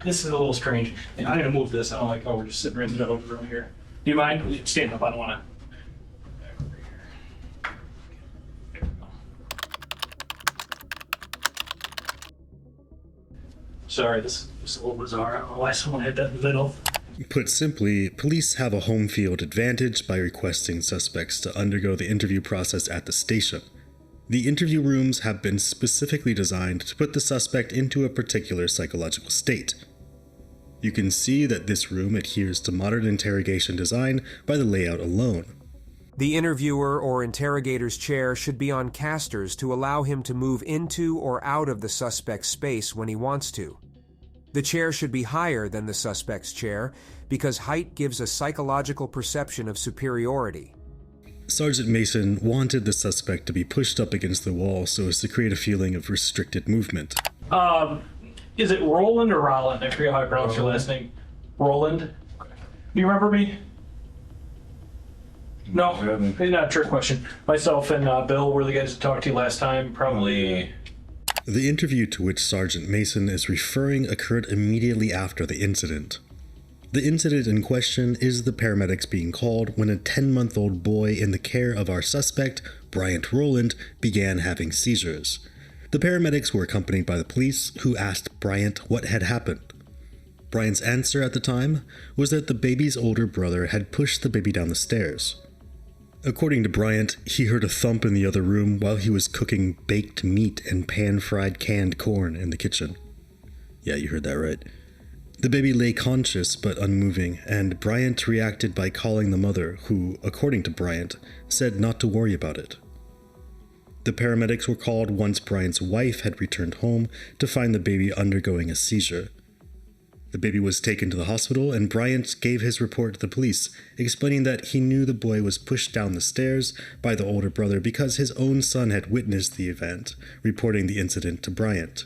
This is a little strange. I'm gonna move this. I don't like how we're just sitting right in the middle of the room here. Do you mind? Stand up. I don't wanna. Sorry, this is a little bizarre. I don't know why someone had that in the middle. Put simply, police have a home field advantage by requesting suspects to undergo the interview process at the station. The interview rooms have been specifically designed to put the suspect into a particular psychological state. You can see that this room adheres to modern interrogation design by the layout alone. The interviewer or interrogator's chair should be on casters to allow him to move into or out of the suspect's space when he wants to. The chair should be higher than the suspect's chair because height gives a psychological perception of superiority. Sergeant Mason wanted the suspect to be pushed up against the wall so as to create a feeling of restricted movement. Is it Roland or Roland? I forget how I pronounce your last name. Roland? Do you remember me? No, it's not a trick question. Myself and Bill were the guys that talked to you last time, probably. The interview to which Sergeant Mason is referring occurred immediately after the incident. The incident in question is the paramedics being called when a 10-month-old boy in the care of our suspect, Bryant Roland, began having seizures. The paramedics were accompanied by the police, who asked Bryant what had happened. Bryant's answer at the time was that the baby's older brother had pushed the baby down the stairs. According to Bryant, he heard a thump in the other room while he was cooking baked meat and pan-fried canned corn in the kitchen. Yeah, you heard that right. The baby lay conscious but unmoving, and Bryant reacted by calling the mother, who, according to Bryant, said not to worry about it. The paramedics were called once Bryant's wife had returned home to find the baby undergoing a seizure. The baby was taken to the hospital, and Bryant gave his report to the police, explaining that he knew the boy was pushed down the stairs by the older brother because his own son had witnessed the event, reporting the incident to Bryant.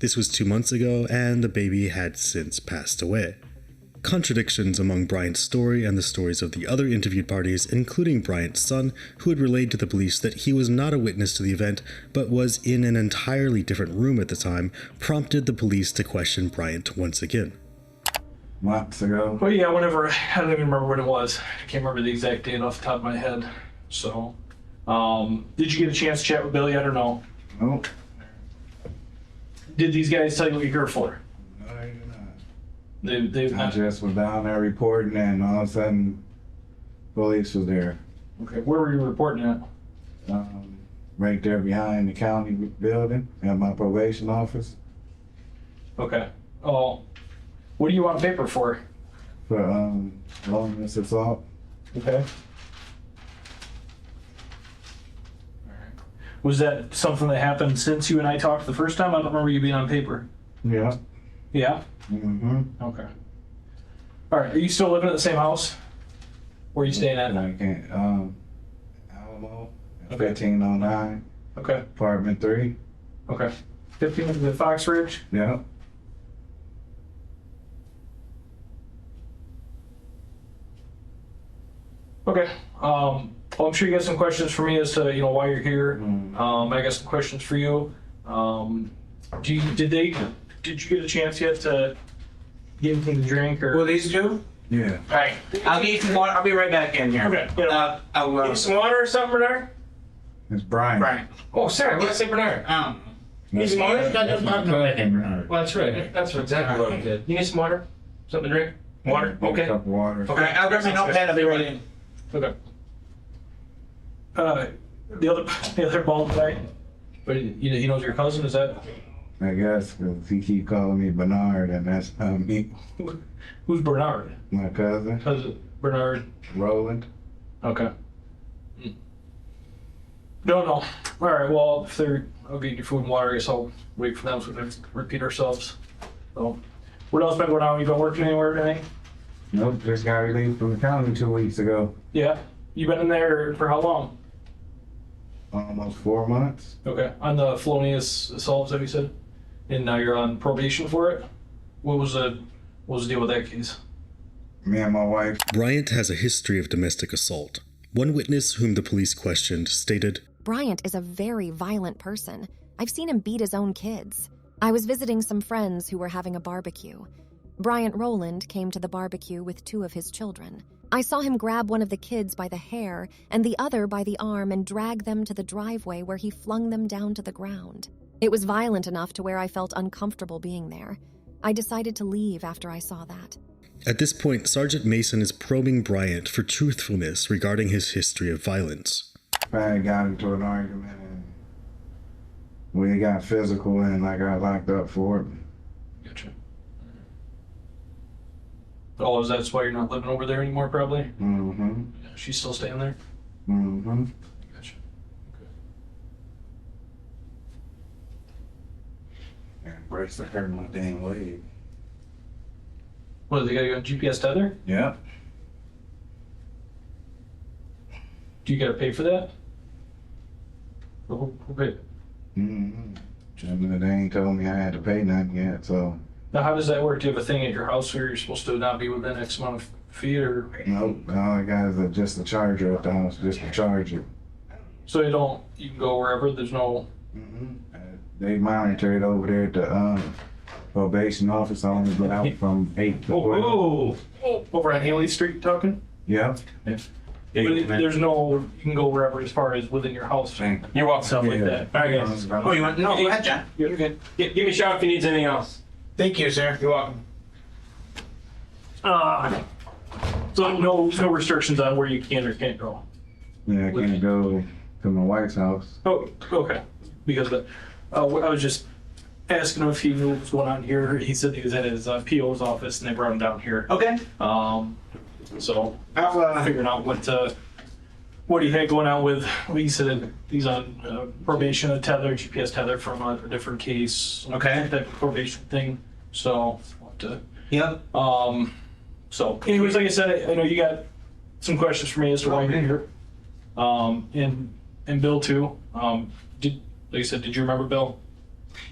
This was 2 months ago, and the baby had since passed away. Contradictions among Bryant's story and the stories of the other interviewed parties, including Bryant's son, who had relayed to the police that he was not a witness to the event but was in an entirely different room at the time, prompted the police to question Bryant once again. Months ago. Well, yeah, whenever, I don't even remember what it was. I can't remember the exact date off the top of my head. So, did you get a chance to chat with Bill yet or no? Nope. Did these guys tell you what you're here for? No, they did not. They've I not. just was down there reporting, and all of a sudden, police was there. Okay, where were you reporting at? Right there behind the county building, at my probation office. Okay. Oh, what do you want paper for? For felonious assault. Okay. Was that something that happened since you and I talked the first time? I don't remember you being on paper. Yeah. Yeah? Mm-hmm. Okay. All right, are you still living at the same house? Where are you staying at? I can't, Alamo, Okay. 1509, Okay, apartment 3. okay. 15 with Fox Ridge? Yeah. Okay. Well, I'm sure you got some questions for me as to why you're here. I got some questions for you. Did you get a chance yet to get anything to drink or? Well, these two? Yeah. All right. I'll get you some water. I'll be right back in here. Okay. I'll Need some water or something, Bernard? It's Brian. Right. Oh, sorry. What did I say, Bernard? Need some water? Well, That's right. That's exactly what I did. You need some water? Something to drink? Water? A Okay. cup of water. Okay. All right, I'll grab my notepad. I'll be right in. Okay. The other bald guy. But he knows your cousin. Is that I guess, because he keep calling me Bernard, and that's me. who's Bernard? My cousin, Cousin Bernard. Roland. Okay. No. All right. Well, I'll get your food and water. I guess I'll wait for them so we don't repeat ourselves. So, what else been going on? You been working anywhere or anything? Nope, just got released from the county 2 weeks ago. Yeah. You been in there for how long? Almost 4 months. Okay. On the felonious assaults, have you said? And now you're on probation for it. What was the deal with that case? Me and my wife. Bryant has a history of domestic assault. One witness whom the police questioned stated, Bryant is a very violent person. I've seen him beat his own kids. I was visiting some friends who were having a barbecue. Bryant Rowland came to the barbecue with 2 of his children. I saw him grab one of the kids by the hair and the other by the arm and drag them to the driveway where he flung them down to the ground. It was violent enough to where I felt uncomfortable being there. I decided to leave after I saw that. At this point, Sergeant Mason is probing Bryant for truthfulness regarding his history of violence. I got into an argument and we got physical and I got locked up for it. Gotcha. Oh, is that why you're not living over there anymore, probably? Mm-hmm. Yeah, she's still staying there? Mm-hmm. Gotcha. Okay. And bracelet hurt my dang leg. What, they got you on GPS tether? Yep. Do you gotta pay for that? Okay. Mm-hmm. They ain't told me I had to pay nothing yet, so. Now, how does that work? Do you have a thing at your house where you're supposed to not be within X amount of feet, or Nope. All I got is just a charger at the house, just to charge it. so you can go wherever? There's no. Mm-hmm. They monitor it over there at the probation office. I only get out from 8 to 12. Over on Haley Street, talking. Yep. But there's no. You can go wherever as far as within your house. You're welcome. Stuff like that. All right, guys. Oh, you want? No, go ahead, John. You're good. Give me a shout if you need anything else. Thank you, sir. You're welcome. So no restrictions on where you can or can't go. Yeah, I can't go to my wife's house. Oh, okay. Because of that. I was just asking him if he knew what was going on here. He said he was at his PO's office and they brought him down here. Okay. So I'll figuring out what he had going on with. He said he's on probation, a tether, GPS tether from a different case. Okay. That probation thing. So we'll have to. Yep. So, anyways, like I said, I know you got some questions for me as to why you're here. And Bill too. Like I said, did you remember Bill?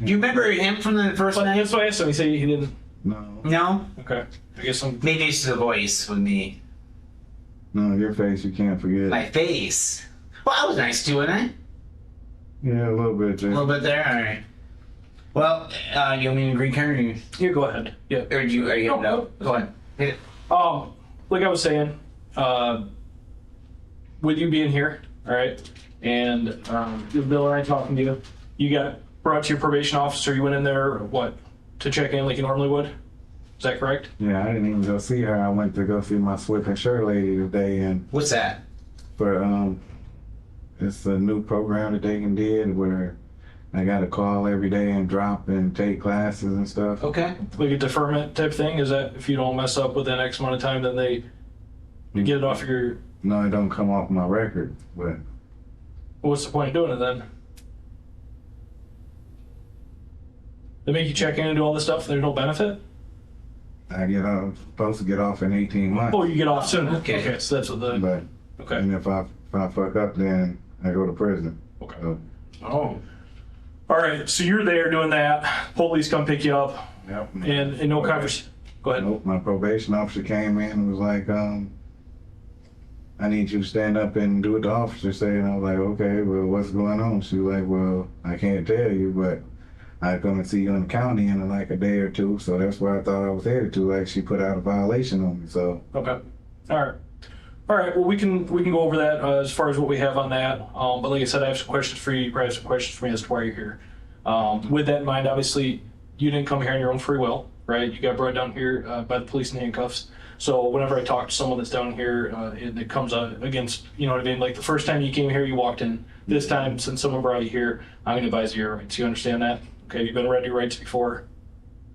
Do you remember him from the first Well, night? that's why I asked him. He said he didn't. No. No. Okay. I guess I'm. Maybe it's the voice with me. No, your face, you can't forget. My face. Well, I was nice to it, eh? Yeah, a little bit, A Jay. little bit there. All right. Well, you want me to green card or You go ahead. Yeah. are you No, no? Go ahead. Hit it. Like I was saying, with you being here, all right, and Bill and I talking to you, you got brought to your probation officer. You went in there, what, to check in like you normally would? Is that correct? Yeah, I didn't even go see her. I went to go see my slip and shirt lady today, and What's that? for it's a new program that they can did where I got to call every day and drop and take classes and stuff. Okay. Like a deferment type thing? Is that if you don't mess up within X amount of time, then they get it off your. No, it don't come off my record, but What's the point of doing it then? They make you check in and do all this stuff. There's no benefit. I get off, supposed to get off in 18 months. Oh, you get off soon. Okay. Okay, so that's what the. But Okay. and if I fuck up, then I go to prison. Okay. So, Oh. All right. So you're there doing that. Police come pick you up, yep. and no conversation. Go ahead. Nope, my probation officer came in and was like, I need you to stand up and do what the officer said. And I was like, okay, well, what's going on? She was like, well, I can't tell you, but I come and see you in the county in like a day or two. So that's where I thought I was headed to. Like, she put out a violation on me. So, Okay. All right. All right. Well, we can go over that as far as what we have on that. But like I said, I have some questions for you. You probably have some questions for me as to why you're here. With that in mind, obviously, you didn't come here on your own free will, right? You got brought down here by the police in handcuffs. So whenever I talk to someone that's down here, it comes against, you know what I mean? Like the first time you came here, you walked in. This time, since someone brought you here, I'm going to advise you your rights. You understand that? Okay, you've been read your rights before.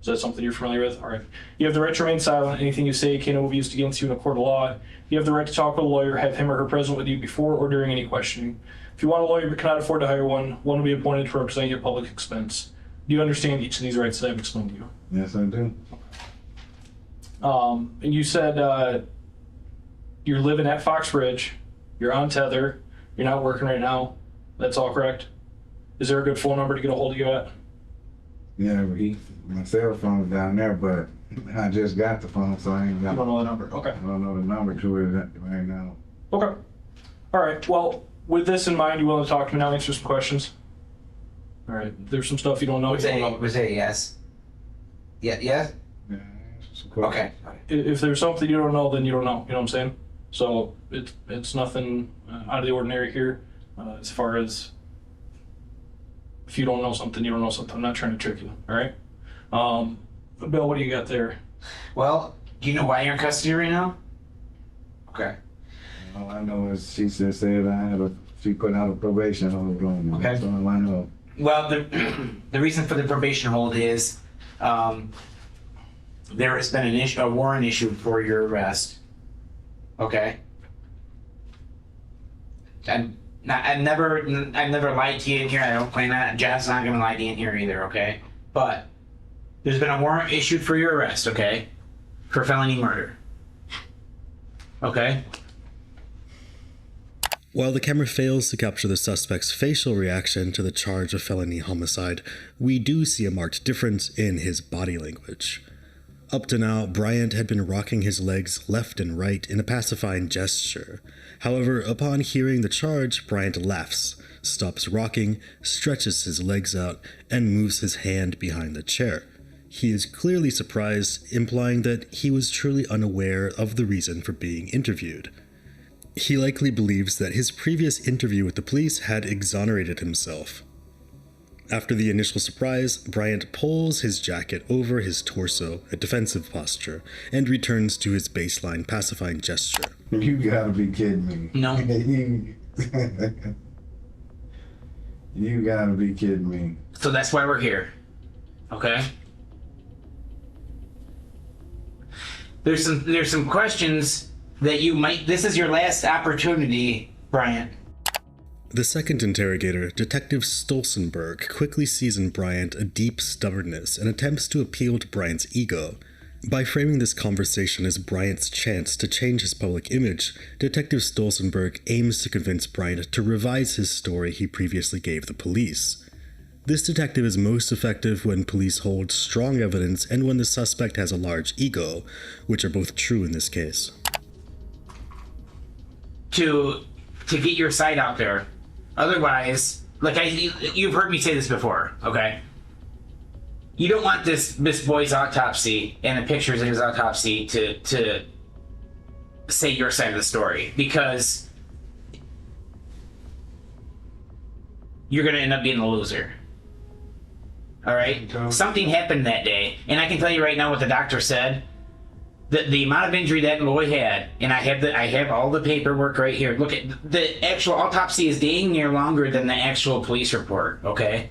Is that something you're familiar with? All right. You have the right to remain silent. Anything you say can be used against you in a court of law. You have the right to talk with a lawyer, have him or her present with you before or during any questioning. If you want a lawyer but cannot afford to hire one will be appointed to represent you at public expense. Do you understand each of these rights that I've explained to you? yes, I do. And you said you're living at Fox Ridge, you're on tether, you're not working right now. That's all correct? Is there a good phone number to get a hold of you at? Yeah, my cell phone's down there, but I just got the phone, so I ain't You got. don't know the number. Okay. I don't know the number to it right now. Okay. All right. Well, with this in mind, you willing to talk to me now, answer some questions? All right. There's some stuff you don't know. Was it yes? Yeah, yes? Yeah, it's a question. Okay. If there's something you don't know, then you don't know. You know what I'm saying? So it's nothing out of the ordinary here. As far as if you don't know something, you don't know something. I'm not trying to trick you. All right. Bill, what do you got there? Well, do you know why you're in custody right now? Okay. All I know is she just said she put out a probation hold on me. Okay. That's all I know. Well, the reason for the probation hold is there has been a warrant issued for your arrest. Okay. I've never lied to you in here. I don't plan on. Jeff's not gonna lie to you in here either. Okay. But there's been a warrant issued for your arrest. Okay. For felony murder. Okay. While the camera fails to capture the suspect's facial reaction to the charge of felony homicide, we do see a marked difference in his body language. Up to now, Bryant had been rocking his legs left and right in a pacifying gesture. However, upon hearing the charge, Bryant laughs, stops rocking, stretches his legs out, and moves his hand behind the chair. He is clearly surprised, implying that he was truly unaware of the reason for being interviewed. He likely believes that his previous interview with the police had exonerated himself. After the initial surprise, Bryant pulls his jacket over his torso, a defensive posture, and returns to his baseline pacifying gesture. You gotta be kidding me. No. You gotta be kidding me. So that's why we're here. Okay. There's some questions that you might. This is your last opportunity, Bryant. The second interrogator, Detective Stolzenberg, quickly sees in Bryant a deep stubbornness and attempts to appeal to Bryant's ego. By framing this conversation as Bryant's chance to change his public image, Detective Stolzenberg aims to convince Bryant to revise his story he previously gave the police. This detective is most effective when police hold strong evidence and when the suspect has a large ego, which are both true in this case. To get your side out there. Otherwise, you've heard me say this before, okay? You don't want this boy's autopsy and the pictures of his autopsy to say your side of the story, because you're gonna end up being the loser. All right? Something happened that day, and I can tell you right now what the doctor said. The amount of injury that boy had, and I have all the paperwork right here. Look at the actual autopsy is dang near longer than the actual police report, okay?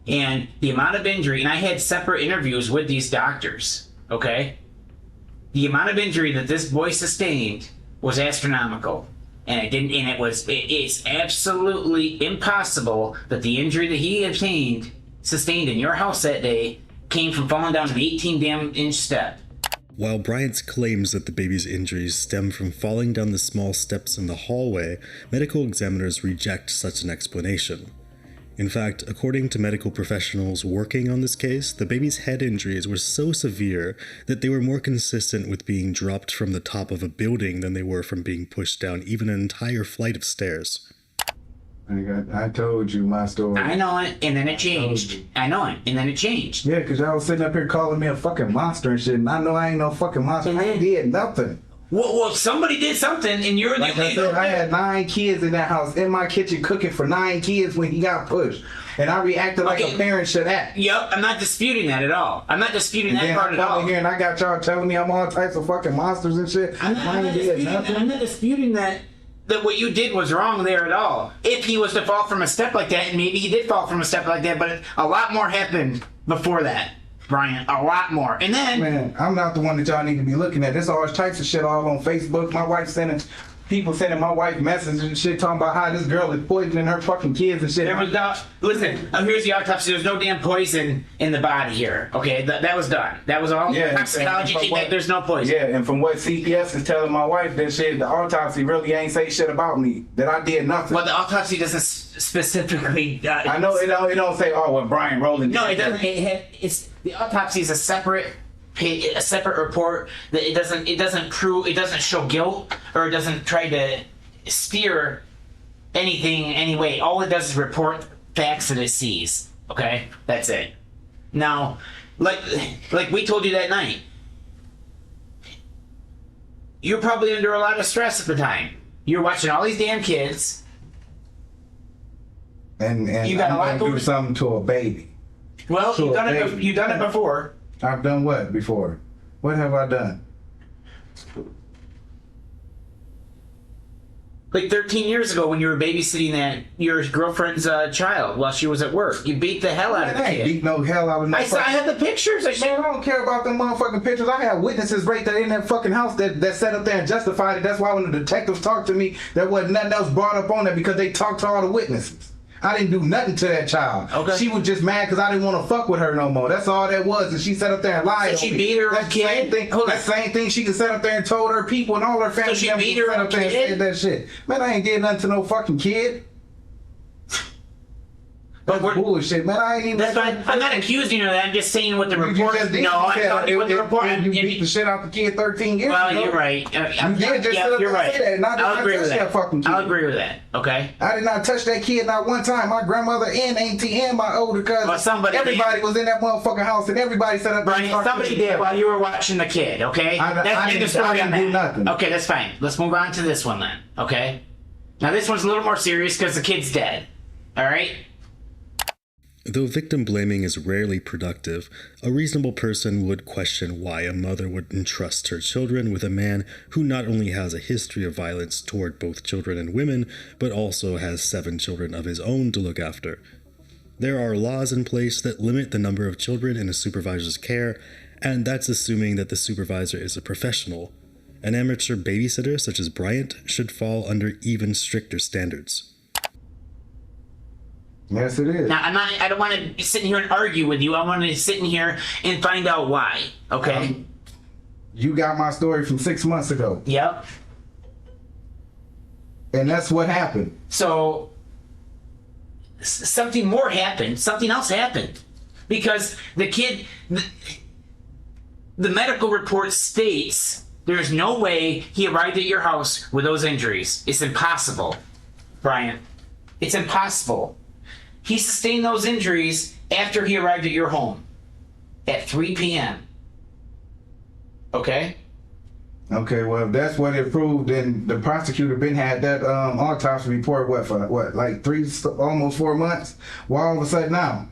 And the amount of injury, and I had separate interviews with these doctors, okay? The amount of injury that this boy sustained was astronomical. And it's absolutely impossible that the injury that he sustained in your house that day came from falling down an 18-inch step. While Bryant claims that the baby's injuries stem from falling down the small steps in the hallway, medical examiners reject such an explanation. In fact, according to medical professionals working on this case, the baby's head injuries were so severe that they were more consistent with being dropped from the top of a building than they were from being pushed down even an entire flight of stairs. I told you my story. I know it, and then it changed. I know it, and then it changed. Yeah, because y'all was sitting up here calling me a fucking monster and shit, and I know I ain't no fucking monster. I ain't did nothing. Well, somebody did something, and you're Like I said, I had 9 kids in that house, in my kitchen, cooking for 9 kids when he got pushed. And I reacted like a parent should act. Yep, I'm not disputing that at all. I'm not disputing that Then part I at come all. in here and I got y'all telling me I'm all types of fucking monsters and shit. I'm not disputing that what you did was wrong there at all. If he was to fall from a step like that, and maybe he did fall from a step like that, but a lot more happened before that, Brian. A lot more. And then... Man, I'm not the one that y'all need to be looking at. There's all types of shit all on Facebook. My wife people sending my wife messages and shit talking about how this girl is poisoning her fucking kids and shit. There was no... Listen, here's the autopsy. There's no damn poison in the body here. Okay, that was done. That was all toxicology came back. There's no poison. Yeah, and from what CPS is telling my wife, that shit, the autopsy really ain't say shit about me. That I did nothing. Well, the autopsy doesn't specifically... I know it don't say, oh, well, Brian Rowland. No, it doesn't. It's the autopsy is a separate report. That it doesn't show guilt, or it doesn't try to steer anything anyway. All it does is report facts that it sees. Okay, that's it. Now, like we told you that night, you're probably under a lot of stress at the time. You're watching all these damn kids. And You got a I'm lot gonna going- do something to a baby. Well, Sure, you've done it. baby. You've done it before. I've done what before? What have I done? Like 13 years ago, when you were babysitting that your girlfriend's child while she was at work, you beat the hell out of the I ain't kid. beat no hell out of no I had the pictures. I Man, I don't care about them motherfucking pictures. I had witnesses right there in that fucking house that sat up there and justified it. That's why when the detectives talked to me, there wasn't nothing else brought up on that because they talked to all the witnesses. I didn't do nothing to that child. Okay. She was just mad because I didn't want to fuck with her no more. That's all that was. And she sat up there and lied. So she on me. beat her own That's the same kid? thing. Hold on. That same thing she could sit up there and told her people and all her family she members beat to her sit own up there and kid? said that shit. Man, I ain't did nothing to no fucking kid. But That's bullshit, man. I ain't even. That's fine. I'm not accusing you of that. I'm just saying what the You report. just did. No, You I'm said telling you what the report. you beat the shit out the kid 13 years Well, ago. you're right. You did just sit up you're there and right. say that, and I did I'll not agree touch with that that. fucking kid. I'll agree with that. Okay. I did not touch that kid not one time. My grandmother and auntie and my older cousin. Well, somebody everybody was in that motherfucking house and everybody sat up there and Brian, talked to somebody me. did while you were watching the kid. Okay. I That's the didn't- story I didn't on do that. nothing. Okay, that's fine. Let's move on to this one then. Okay. Now this one's a little more serious because the kid's dead. All right. Though victim blaming is rarely productive, a reasonable person would question why a mother would entrust her children with a man who not only has a history of violence toward both children and women, but also has 7 children of his own to look after. There are laws in place that limit the number of children in a supervisor's care, and that's assuming that the supervisor is a professional. An amateur babysitter such as Bryant should fall under even stricter standards. Yes, it is. Now I don't want to be sitting here and argue with you. I want to sit in here and find out why. Okay. You got my story from 6 months ago, Yep. and that's what happened. So something more happened. Something else happened because the kid, the medical report states there's no way he arrived at your house with those injuries. It's impossible, Brian. It's impossible. He sustained those injuries after he arrived at your home at 3 p.m. Okay? Okay, well, if that's what it proved, then the prosecutor been had that autopsy report, like almost 4 months? Why all of a sudden now?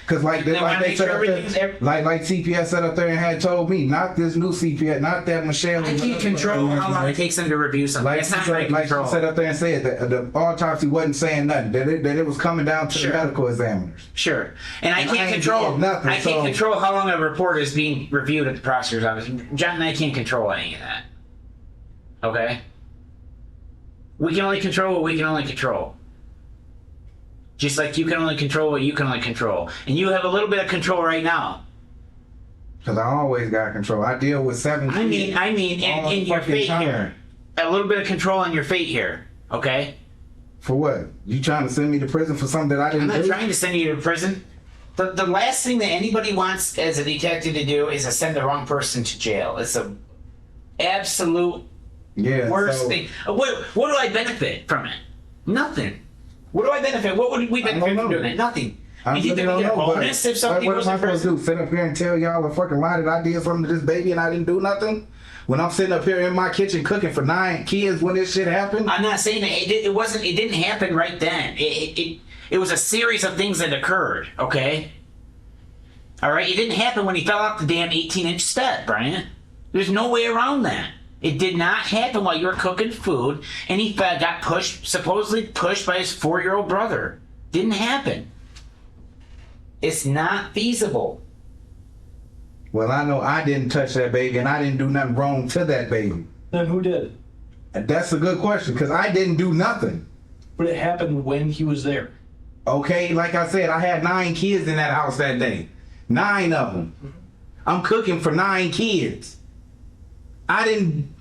Because like They wanna they make said sure up there, everything's like CPS sat up there and had told me, not this new CPS, not that Michelle. I can't control how long it takes them to review something. Like, That's not my like she control. sat up there and said that the autopsy wasn't saying nothing, that it was coming down to Sure. the medical examiners. Sure. And I And can't I ain't control did nothing, I can't so- control how long a report is being reviewed at the prosecutor's office. John and I can't control any of that. Okay? We can only control what we can only control. Just like you can only control what you can only control. And you have a little bit of control right now. Because I always got control. I deal with 7 I mean all in your fucking fate time. here. A little bit of control on your fate here. Okay? For what? You trying to send me to prison for something that I I'm didn't not do? trying to send you to prison. The last thing that anybody wants as a detective to do is to send the wrong person to jail. It's a absolute Yeah. worst so- thing. What do I benefit from it? Nothing. What do I benefit? What would we benefit don't from know. doing it? Nothing. I You think really that we don't get a know, but bonus if something what goes am I in supposed to prison? do? Sit up here and tell y'all a fucking lie that I did something to this baby and I didn't do nothing? When I'm sitting up here in my kitchen cooking for 9 kids when this shit happened? I'm not saying that it wasn't. It didn't happen right then. It was a series of things that occurred. Okay. All right. It didn't happen when he fell off the damn 18-inch step, Brian. There's no way around that. It did not happen while you were cooking food, and he got pushed, supposedly pushed by his 4-year-old brother. Didn't happen. It's not feasible. Well, I know I didn't touch that baby and I didn't do nothing wrong to that baby. Then who did? And that's a good question because I didn't do nothing. But it happened when he was there. Okay, like I said, I had 9 kids in that house that day. 9 of them. I'm cooking for 9 kids. I didn't.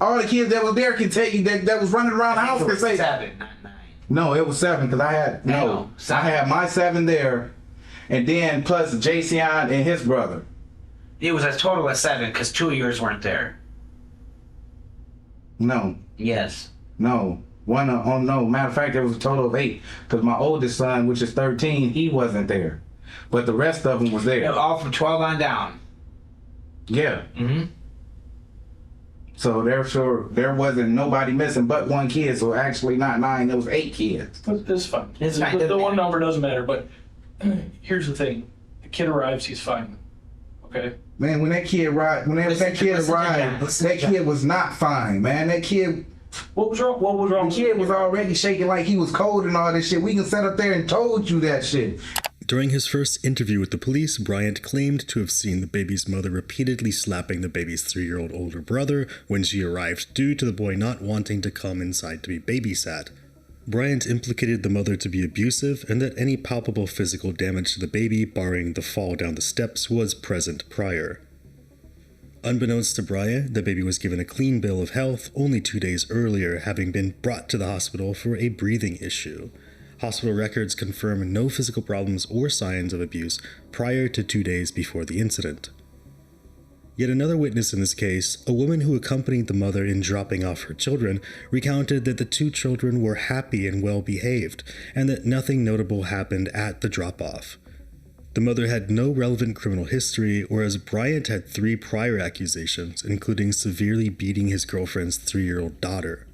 All the kids that was there can tell you that was running around the house can say. 7, not 9. No, it was 7 because I had No, I 7. had my 7 there, and then plus Jason and his brother. It was a total of 7 because 2 of yours weren't there. No, Yes. no. No, matter of fact, there was a total of 8. Because my oldest son, which is 13, he wasn't there. But the rest of them was there. All from 12 on down. Yeah. Mm-hmm. So therefore, there wasn't nobody missing but 1 kid. So actually not 9, it was 8 kids. It's fine. It's fine, The doesn't one matter. number doesn't matter, but here's the thing. The kid arrives, he's fine. Okay? Man, when that kid arrived, Listen to John. Listen to that John. kid was not fine, man. That kid, What was wrong? What was wrong? the kid was already shaking like he was cold and all this shit. We can sit up there and told you that shit. During his first interview with the police, Bryant claimed to have seen the baby's mother repeatedly slapping the baby's 3-year-old older brother when she arrived due to the boy not wanting to come inside to be babysat. Bryant implicated the mother to be abusive and that any palpable physical damage to the baby, barring the fall down the steps, was present prior. Unbeknownst to Bryant, the baby was given a clean bill of health only 2 days earlier, having been brought to the hospital for a breathing issue. Hospital records confirm no physical problems or signs of abuse prior to 2 days before the incident. Yet another witness in this case, a woman who accompanied the mother in dropping off her children, recounted that the 2 children were happy and well behaved, and that nothing notable happened at the drop-off. The mother had no relevant criminal history, whereas Bryant had 3 prior accusations, including severely beating his girlfriend's 3-year-old daughter.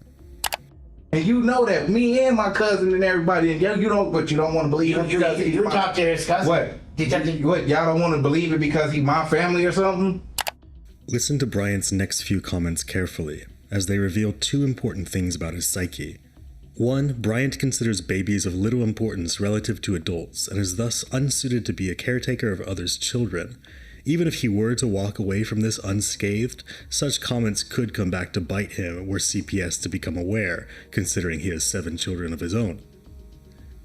And you know that me and my cousin and everybody, and you don't want to believe him. because he's You my- talked to his cousin. What? Detective. What? Y'all don't want to believe it because he's my family or something? Listen to Bryant's next few comments carefully, as they reveal 2 important things about his psyche. 1. Bryant considers babies of little importance relative to adults, and is thus unsuited to be a caretaker of others' children. Even if he were to walk away from this unscathed, such comments could come back to bite him were CPS to become aware, considering he has 7 children of his own.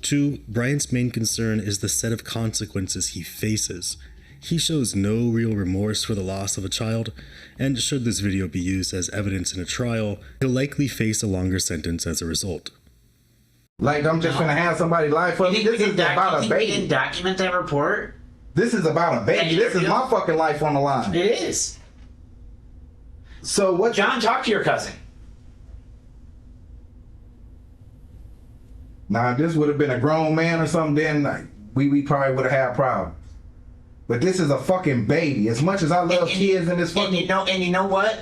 2. Bryant's main concern is the set of consequences he faces. He shows no real remorse for the loss of a child, and should this video be used as evidence in a trial, he'll likely face a longer sentence as a result. Like, I'm just gonna have somebody's life up. You This think is about a we baby. didn't document that report? This is about a baby. This is my fucking life on the line. It is. So what? John, talk to your cousin. Now, if this would have been a grown man or something, then like, we probably would have had problems. But this is a fucking baby. As much as I love kids in this And fucking... you know what?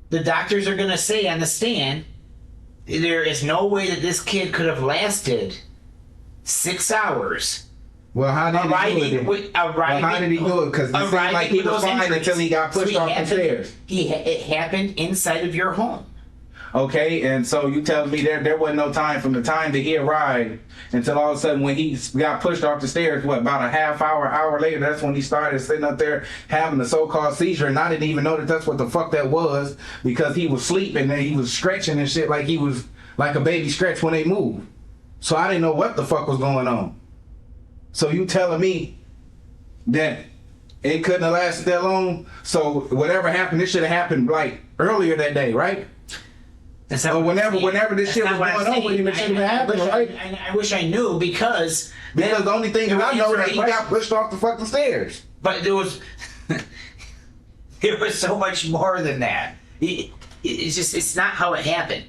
The doctors are gonna say on the stand, there is no way that this kid could have lasted 6 hours. Well, how did he do it? Then? Well, how did he do it? Because it seemed like he was fine until he got pushed off the stairs. It happened inside of your home. Okay, and so you tell me there wasn't no time from the time that he arrived until all of a sudden when he got pushed off the stairs, what, about a half hour later, that's when he started sitting up there having the so-called seizure, and I didn't even know that that's what the fuck that was, because he was sleeping and he was stretching and shit like he was like a baby stretch when they move. So I didn't know what the fuck was going on. So you telling me that it couldn't have lasted that long? So whatever happened, this should have happened like earlier that day, right? That's not Or what I'm whenever this That's shit not was what I'm going on, saying. when it should have happened, right? I wish I knew because Because the only thing that I know that he got Right. pushed off the fucking stairs. But there was it was so much more than that. It's not how it happened.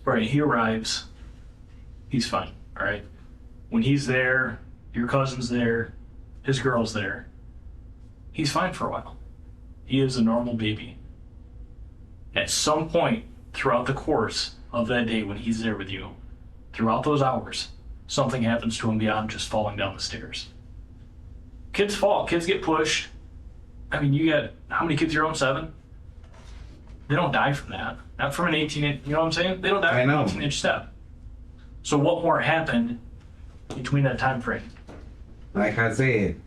Right, he arrives. He's fine, all right? When he's there, your cousin's there, his girl's there. He's fine for a while. He is a normal baby. At some point throughout the course of that day when he's there with you, throughout those hours, something happens to him beyond just falling down the stairs. Kids fall, kids get pushed. I mean, you got, how many kids your own? 7? They don't die from that. Not from an 18-inch, you know what I'm saying? They don't die from an 18-inch step. So what more happened between that time frame? Like I said,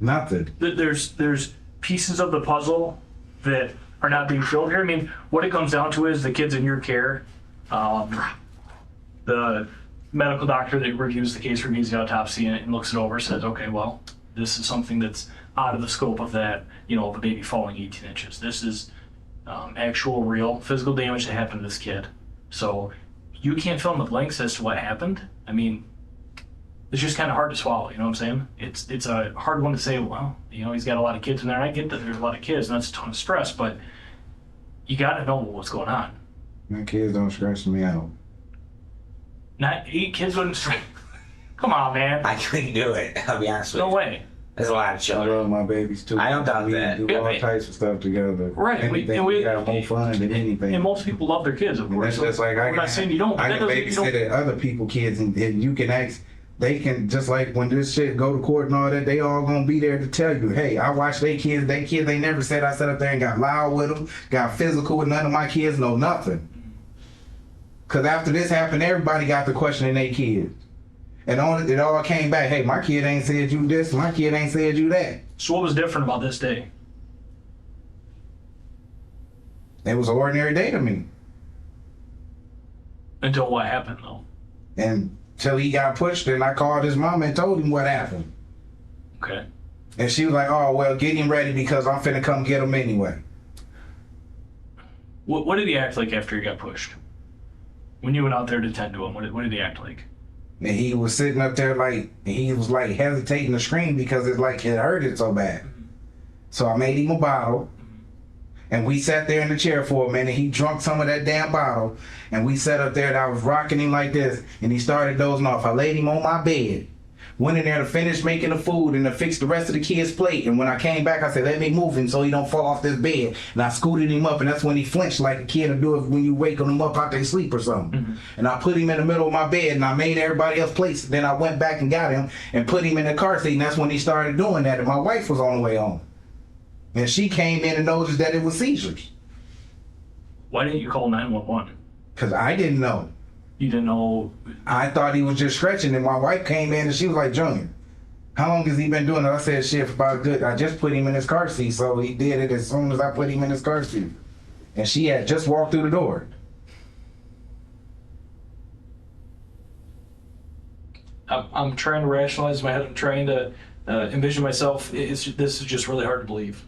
nothing. There's pieces of the puzzle that are not being filled here. I mean, what it comes down to is the kid's in your care. The medical doctor that reviews the case, reviews the autopsy, and looks it over, says, okay, well, this is something that's out of the scope of that, of a baby falling 18 inches. This is actual, real physical damage that happened to this kid. So you can't fill in the blanks as to what happened. I mean, it's just kind of hard to swallow, you know what I'm saying? It's a hard one to say, well, he's got a lot of kids in there, and I get that there's a lot of kids, and that's a ton of stress, but You got to know what's going on. My kids don't stress me out. Not 8 kids wouldn't strike. Come on, man. I couldn't do it. I'll be honest with No you. way. There's a lot of I children. love my babies too. I don't doubt we that. do Yeah, all man. types of stuff together. Right, Anything, we we have more fun than anything. And most people love their kids, of And course. that's just like We're not saying you don't. But I that can doesn't mean you don't. babysit other people kids, and you can ask. They can, just like when this shit go to court and all that, they all gonna be there to tell you, hey, I watched they kids. They kids, they never said I sat up there and got loud with them, got physical with none of my kids, know nothing. Cause after this happened, everybody got to questioning their kids. And it all came back, hey, my kid ain't said you this, my kid ain't said you that. So what was different about this day? It was an ordinary day to me. Until what happened, though? And till he got pushed, and I called his mom and told him what happened. Okay. And she was like, oh, well, get him ready because I'm finna come get him anyway. What did he act like after he got pushed? When you went out there to tend to him, what did he act like? And he was sitting up there like, he was like hesitating to scream because it's like it hurted so bad. So I made him a bottle. And we sat there in the chair for a minute. He drunk some of that damn bottle. And we sat up there and I was rocking him like this. And he started dozing off. I laid him on my bed. Went in there to finish making the food and to fix the rest of the kid's plate. And when I came back, I said, let me move him so he don't fall off this bed. And I scooted him up. And that's when he flinched like a kid will do it when you wake them up out their sleep or something. Mm-hmm. And I put him in the middle of my bed and I made everybody else plates. Then I went back and got him and put him in the car seat. And that's when he started doing that. And my wife was on the way home. And she came in and noticed that it was seizures. Why didn't you call 911? Because I didn't know. You didn't know. I thought he was just stretching. And my wife came in and she was like, Junior, how long has he been doing it? I said, shit, for about good. I just put him in his car seat. So he did it as soon as I put him in his car seat. And she had just walked through the door. I'm trying to rationalize my head. I'm trying to envision myself. This is just really hard to believe.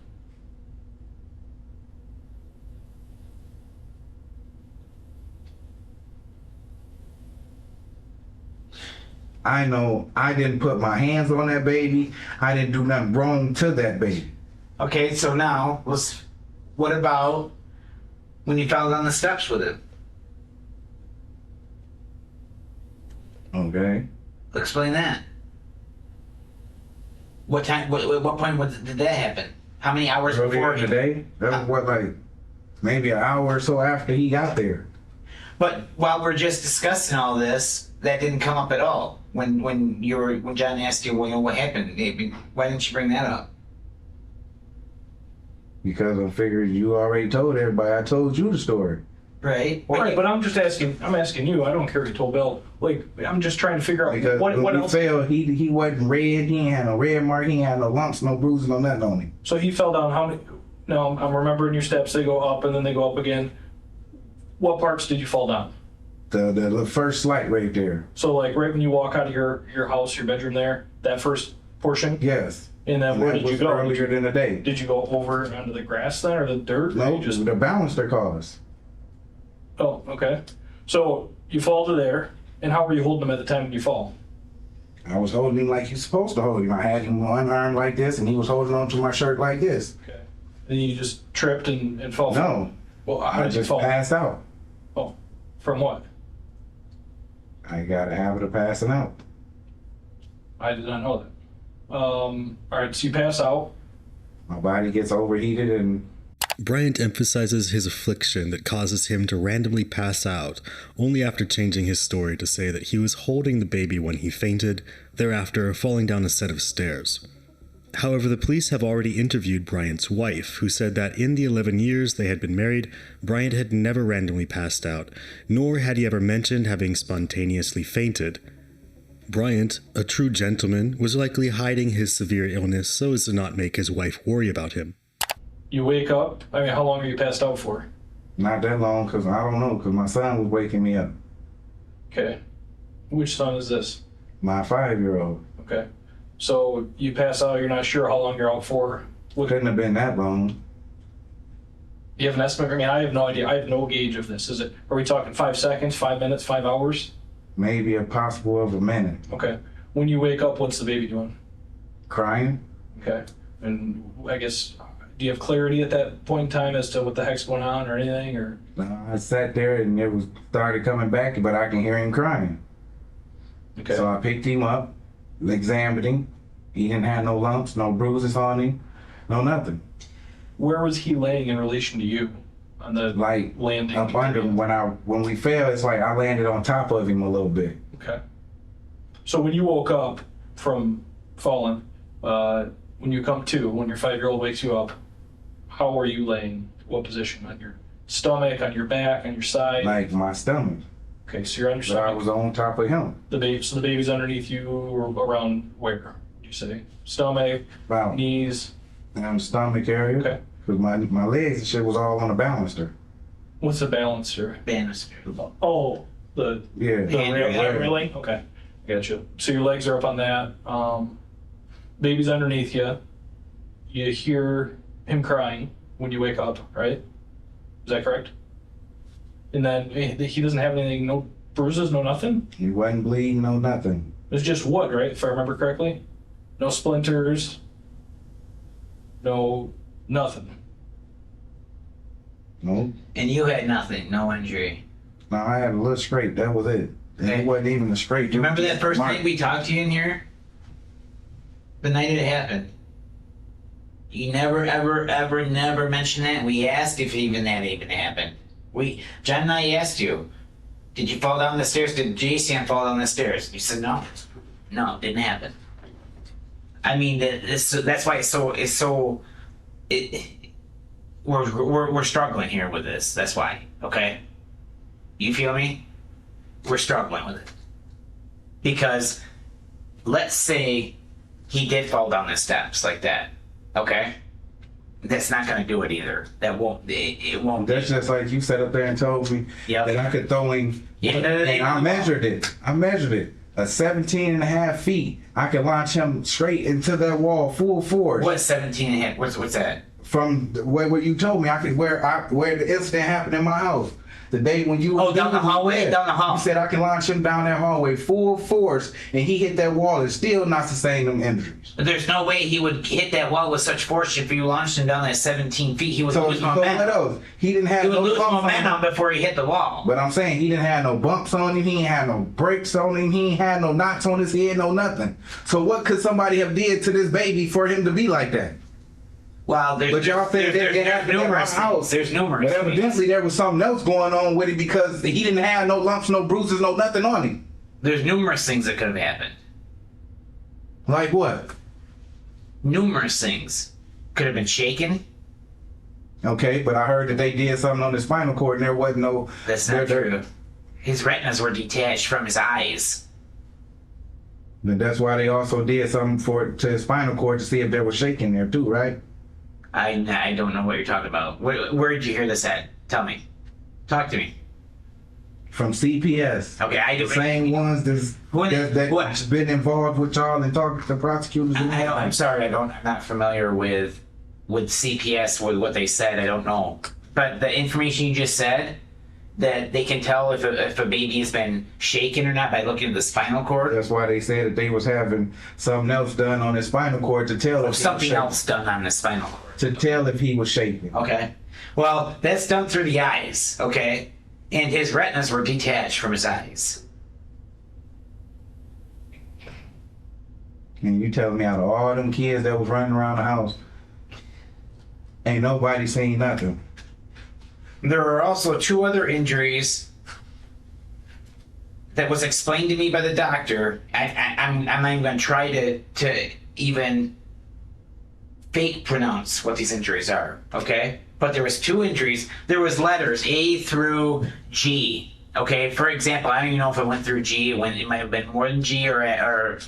I know I didn't put my hands on that baby. I didn't do nothing wrong to that baby. Okay, so now what about when you fell down the steps with him? Okay. Explain that. What time? What point did that happen? How many hours before? Earlier today? That was what, like, maybe an hour or so after he got there. But while we're just discussing all this, that didn't come up at all. When John asked you, well, what happened? Why didn't you bring that up? Because I figured you already told everybody. I told you the story. Right. Right, but I'm just asking. I'm asking you. I don't care if you told Bill. Like, I'm just trying to figure out Because what when he else. fell, he wasn't red. He ain't had no red mark. He ain't had no lumps, no bruises, no nothing on him. So he fell down. How many? No, I'm remembering your steps. They go up and then they go up again. What parts did you fall down? The first slight right there. So like right when you walk out of your house, your bedroom there, that first portion. Yes. And then where that did you was go? earlier in the day. Did you go over onto the grass then, or the dirt? Or No, you just. the balancer cause. Oh, okay. So you fall to there, and how were you holding him at the time when you fall? I was holding him like you're supposed to hold him. I had him one arm like this, and he was holding on to my shirt like this. Okay. And you just tripped and fell. No, Well, how I did you just fall? passed out. Oh, from what? I got a habit of passing out. I did not know that. All right, so you pass out. My body gets overheated, and Bryant emphasizes his affliction that causes him to randomly pass out, only after changing his story to say that he was holding the baby when he fainted, thereafter falling down a set of stairs. However, the police have already interviewed Bryant's wife, who said that in the 11 years they had been married, Bryant had never randomly passed out, nor had he ever mentioned having spontaneously fainted. Bryant, a true gentleman, was likely hiding his severe illness so as to not make his wife worry about him. You wake up. I mean, how long are you passed out for? not that long, because I don't know, because my son was waking me up. Okay. Which son is this? My 5-year-old. Okay. So you pass out, you're not sure how long you're out for. Couldn't have been that long. Do you have an estimate? I mean, I have no idea. I have no gauge of this. Are we talking 5 seconds, 5 minutes, 5 hours? Maybe a possible of a minute. Okay. When you wake up, what's the baby doing? Crying? Okay. And I guess, do you have clarity at that point in time as to what the heck's going on or anything, or? I sat there and it was started coming back, but I can hear him crying. Okay. So I picked him up, examined him. He didn't have no lumps, no bruises on him, no nothing. Where was he laying in relation to you on the Like landing? up under him. When we fell, it's like I landed on top of him a little bit. Okay. So when you woke up from falling, when you come to, when your 5-year-old wakes you up, how were you laying? What position? On your stomach, on your back, on your side? Like my stomach. Okay, so you're on your So I stomach. was on top of him. So the baby's underneath you, or around where? Would you say stomach, About knees? in the stomach area. Okay. Cause my legs and shit was all on the baluster. What's the balancer? Banister. Oh, the Yeah. hand railing. Okay, I got you. So your legs are up on that. Baby's underneath you. You hear him crying when you wake up, right? Is that correct? And then he doesn't have anything, no bruises, no nothing. He wasn't bleeding, no nothing. It's just wood, right? If I remember correctly. No splinters. No nothing. No. And you had nothing, no injury. No, I had a little scrape. That was it. And Okay. it wasn't even a scrape. Do you remember that first Mark. night we talked to you in here? The night it happened. You never, ever, ever, never mentioned that. We asked if even that even happened. John and I asked you, did you fall down the stairs? Did Jason fall down the stairs? You said no. No, it didn't happen. I mean, that's why we're struggling here with this. That's why. Okay. You feel me? We're struggling with it because let's say he did fall down the steps like that. Okay. That's not going to do it either. That won't. It won't. That's just like you sat up there and told me Yep. that I could throw him. Yeah. And I measured it. A 17 and a half feet. I could launch him straight into that wall full force. What's 17 and a half? What's that? From where you told me I could where the incident happened in my house. The day when you Down the hallway? Yeah. Down the hall. You said I can launch him down that hallway full force, and he hit that wall and still not sustain them injuries. There's no way he would hit that wall with such force if you launched him down that 17 feet. He would So lose what momentum. else? He didn't have He would no lose bumps on him. momentum before he hit the wall. But I'm saying he didn't have no bumps on him. He ain't had no breaks on him. He ain't had no knots on his head. No nothing. So what could somebody have did to this baby for him to be like that? Well, But y'all think that there's happened in numerous my house. things. There's numerous. But evidently there was something else going on with it because he didn't have no lumps, no bruises, no nothing on him. There's numerous things that could have happened. Like what? Numerous things could have been shaken. Okay, but I heard that they did something on the spinal cord and there wasn't no. That's not there- true. His retinas were detached from his eyes. Then that's why they also did something to his spinal cord to see if there was shaking there too, right? I don't know what you're talking about. Where did you hear this at? Tell me. Talk to me. From CPS. Okay, I do. The same ones that's What- that's been involved with y'all and talking to prosecutors. and I'm sorry. I'm not familiar with CPS with what they said. I don't know. But the information you just said, that they can tell if a baby has been shaken or not by looking at the spinal cord, That's why they said that they was having something else done on his spinal cord to tell or if something he was else done on the spinal cord. shaking, to tell if he was shaking. Okay. Well, that's done through the eyes. Okay. And his retinas were detached from his eyes. And you telling me out of all them kids that was running around the house, ain't nobody seen nothing. There are also 2 other injuries that was explained to me by the doctor. I'm not even going to try to even fake pronounce what these injuries are, okay? But there was 2 injuries. There was letters A through G, okay? For example, I don't even know if it went through G. It might have been more than G or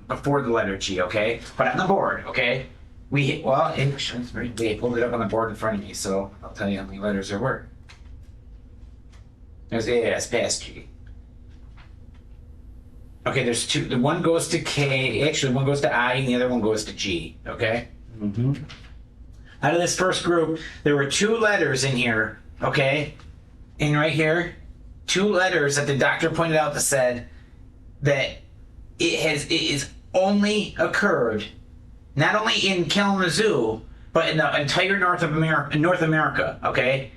before the letter G, okay? But on the board, okay? We pulled it up on the board in front of me, so I'll tell you how many letters there were. There's A, S, past G. Okay, there's 2. The one goes to K. Actually, one goes to I, and the other one goes to G. Okay. Mm-hmm. Out of this first group, there were 2 letters in here. Okay, and right here, 2 letters that the doctor pointed out that said that it is only occurred not only in Kalamazoo, but in the entire North America, okay,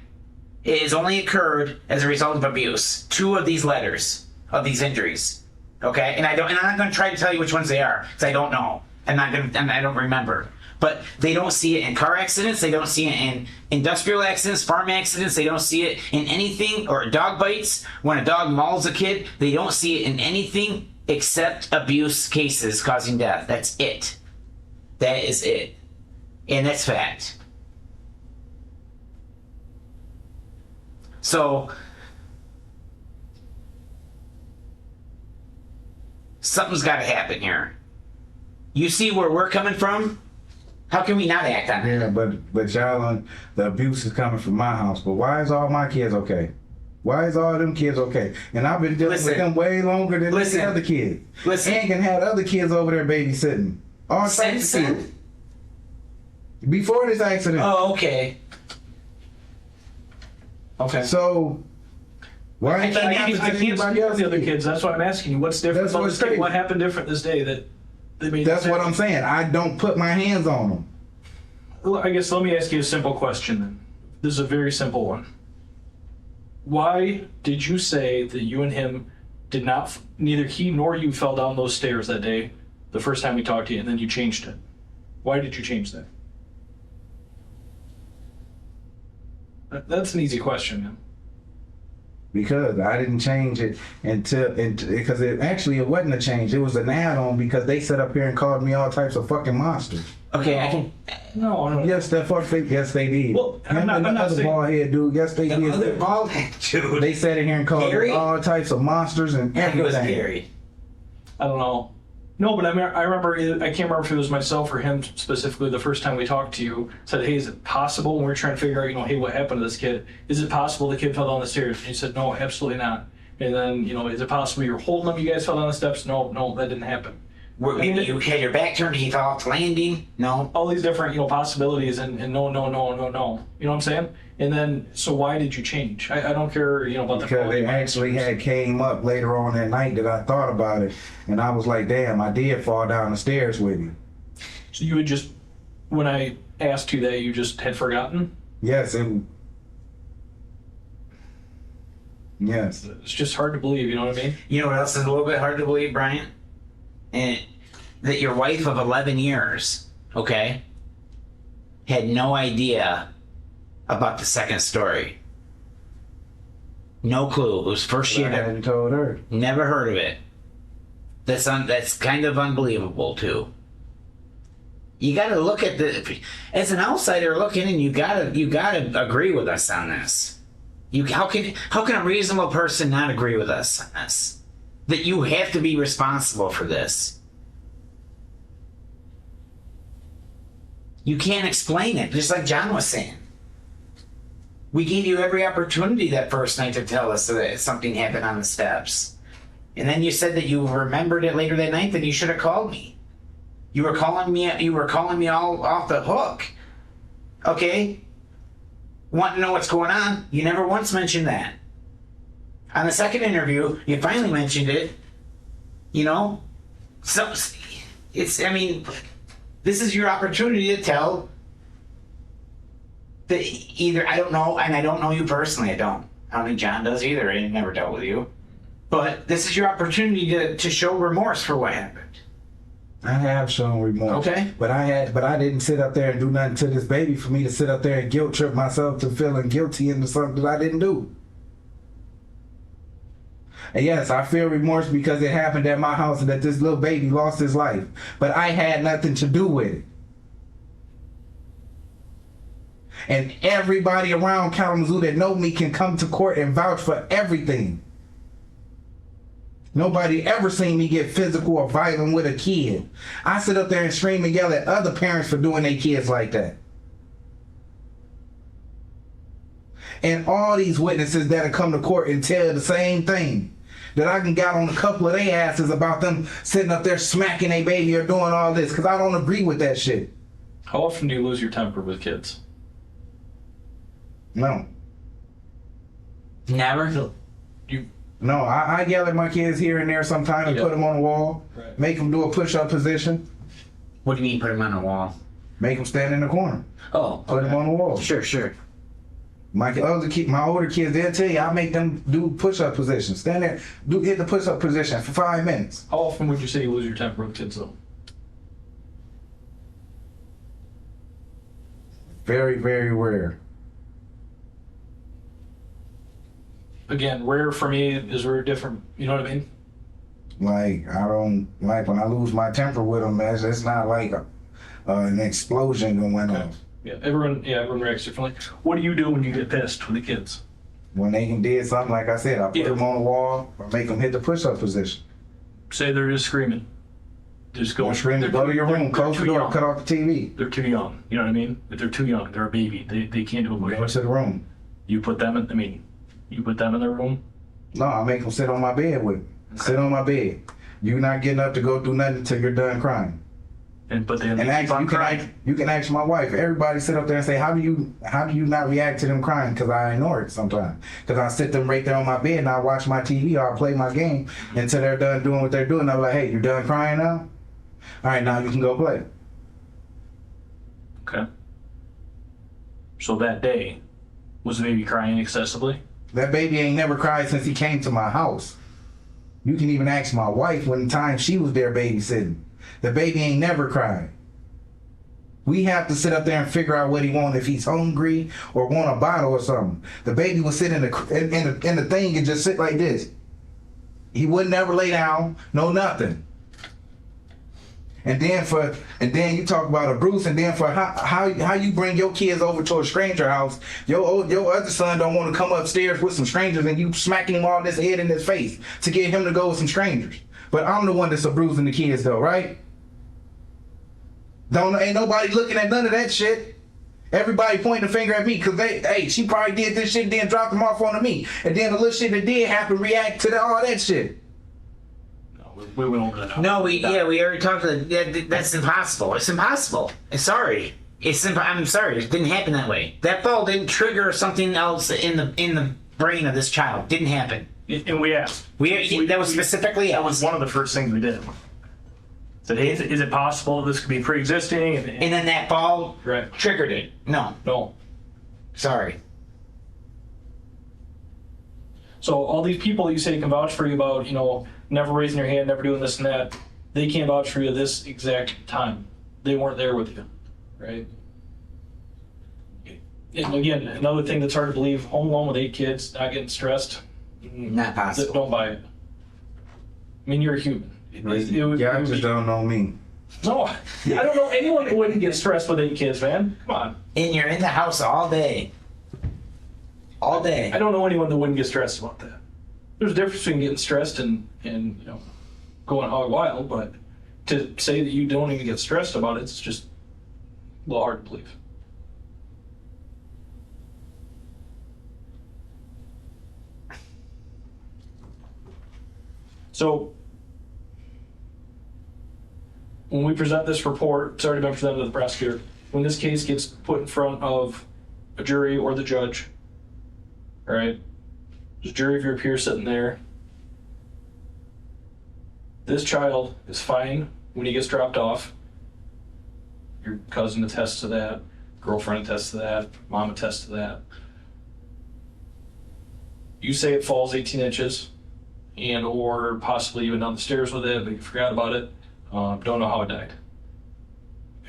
it has only occurred as a result of abuse. 2 of these letters, of these injuries, okay, and I'm not going to try to tell you which ones they are because I don't know. I don't remember. But they don't see it in car accidents. They don't see it in industrial accidents, farm accidents. They don't see it in anything, or dog bites. When a dog mauls a kid, they don't see it in anything except abuse cases causing death. That's it. That is it. And that's fact. So, something's got to happen here. You see where we're coming from? How can we not act on it? Yeah, but y'all, the abuse is coming from my house. But why is all my kids okay? Why is all them kids okay? And I've been dealing with them way longer than the other kids. And can have other kids over there babysitting. All types of kids. Before this accident. Oh, okay. Okay. So why ain't that I happening can't to see anybody else? the other kids. That's why I'm asking you. What's different That's about what's this day? crazy. What happened different this day that they made? That's what I'm saying. I don't put my hands on them. Well, I guess let me ask you a simple question then. This is a very simple one. Why did you say that you and him did not, neither he nor you fell down those stairs that day, the first time we talked to you, and then you changed it? Why did you change that? That's an easy question, man. Because I didn't change it because it wasn't a change. It was an add-on because they sat up here and called me all types of fucking monsters. Okay, I can. No. Yes, yes they did. Well, Him and the other bald head dude, yes they did. Other bald head dude. They sat in here and called Gary? me all types of monsters and He was everything. Gary. I don't know. No, but I remember, I can't remember if it was myself or him specifically the first time we talked to you, said, hey, is it possible, when we were trying to figure out, hey, what happened to this kid? Is it possible the kid fell down the stairs? And you said, no, absolutely not. And then, is it possible you were holding him, you guys fell down the steps? No, that didn't happen. You had your back turned, he fell off the landing? No. All these different, possibilities and no. You know what I'm saying? And then, so why did you change? I don't care, about the Because it actually had came up later on that night that I thought about it, and I was like, damn, I did fall down the stairs with you. So you would just, when I asked you that, you just had forgotten? Yes, yes. It's just hard to believe, you know what I mean? You know what else is a little bit hard to believe, Brian? And that your wife of 11 years, okay, had no idea about the second story. No clue. It was first I year. hadn't told her. Never heard of it. That's kind of unbelievable too. You got to look at as an outsider looking in. You got to agree with us on this. How can a reasonable person not agree with us on this? That you have to be responsible for this. You can't explain it, just like John was saying. We gave you every opportunity that first night to tell us that something happened on the steps. And then you said that you remembered it later that night, that you should have called me. You were calling me all off the hook. Okay? Want to know what's going on? You never once mentioned that. On the second interview, you finally mentioned it. So this is your opportunity to tell. I don't know, and I don't know you personally. I don't think John does either. I never dealt with you. But this is your opportunity to show remorse for what happened. I have shown remorse. Okay. But I didn't sit up there and do nothing to this baby for me to sit up there and guilt trip myself to feeling guilty into something that I didn't do. And yes, I feel remorse because it happened at my house and that this little baby lost his life. But I had nothing to do with it. And everybody around Kalamazoo that know me can come to court and vouch for everything. Nobody ever seen me get physical or violent with a kid. I sit up there and scream and yell at other parents for doing their kids like that. And all these witnesses that have come to court and tell the same thing. That I can got on a couple of their asses about them sitting up there smacking their baby or doing all this. Because I don't agree with that shit. How often do you lose your temper with kids? No. Never? No, I yell at my kids here and there sometimes and put them on the wall. Right. Make them do a push-up position. What do you mean put him on a wall? Make them stand in the corner. Oh, Put them on the wall. sure. My older kids, they'll tell you, I make them do push-up positions. Stand there, hit the push-up position for 5 minutes. How often would you say you lose your temper with kids though? Very, very rare. Again, rare for me is rare different. You know what I mean? Like, I don't, like when I lose my temper with them, it's not like an explosion going off. Yeah, everyone reacts differently. What do you do when you get pissed with the kids? When they did something, like I said, I put them on the wall or make them hit the push-up position. Say they're just screaming. Just go Don't scream, go to your room, close the door, cut off the TV. They're too young. You know what I mean? If they're too young, they're a baby. They can't do a Go push. to the room. You put them you put them in their room. No, I make them sit on my bed with me. Sit on my bed. You're not getting up to go do nothing until you're done crying. But then And you can ask my wife. Everybody sit up there and say, how do you not react to them crying? Because I ignore it sometimes. Because I sit them right there on my bed and I watch my TV or I play my game until they're done doing what they're doing. I'm like, hey, you done crying now? All right, now you can go play. Okay. So that day, was the baby crying excessively? That baby ain't never cried since he came to my house. You can even ask my wife when the time she was there babysitting. The baby ain't never cried. We have to sit up there and figure out what he want, if he's hungry or want a bottle or something. The baby would sit in the thing and just sit like this. He would never lay down, no nothing. And then you talk about a Bruce, and then for how you bring your kids over to a stranger house, your other son don't want to come upstairs with some strangers, and you smacking him all this head in his face to get him to go with some strangers. But I'm the one that's abusing the kids though, right? Ain't nobody looking at none of that shit. Everybody pointing the finger at me because she probably did this shit, then dropped them off onto me, and then the little shit that did happen react to all that shit. We went over that. No, we already talked to that's impossible. It's impossible. Sorry. I'm sorry. It didn't happen that way. That fall didn't trigger something else in the brain of this child. Didn't happen. And we asked. That was specifically That was one of the first things we did. Said, hey, is it possible this could be pre-existing? And then that fall Right. triggered it. No. Sorry. So all these people you say can vouch for you about, never raising your hand, never doing this and that, they can't vouch for you this exact time. They weren't there with you, right? And again, another thing that's hard to believe, home alone with 8 kids, not getting stressed. Not possible. Don't buy it. I mean, you're a human. Y'all just don't know me. No, I don't know anyone who wouldn't get stressed with 8 kids, man. Come on. And you're in the house all day. All day. I don't know anyone that wouldn't get stressed about that. There's a difference between getting stressed and going hog wild, but to say that you don't even get stressed about it, it's just a little hard to believe. So when we present this report, it's already been presented to the prosecutor. When this case gets put in front of a jury or the judge, all right, there's a jury of your peers sitting there. This child is fine when he gets dropped off. Your cousin attests to that, girlfriend attests to that, mom attests to that. You say it falls 18 inches and or possibly even down the stairs with it, but you forgot about it. Don't know how it died.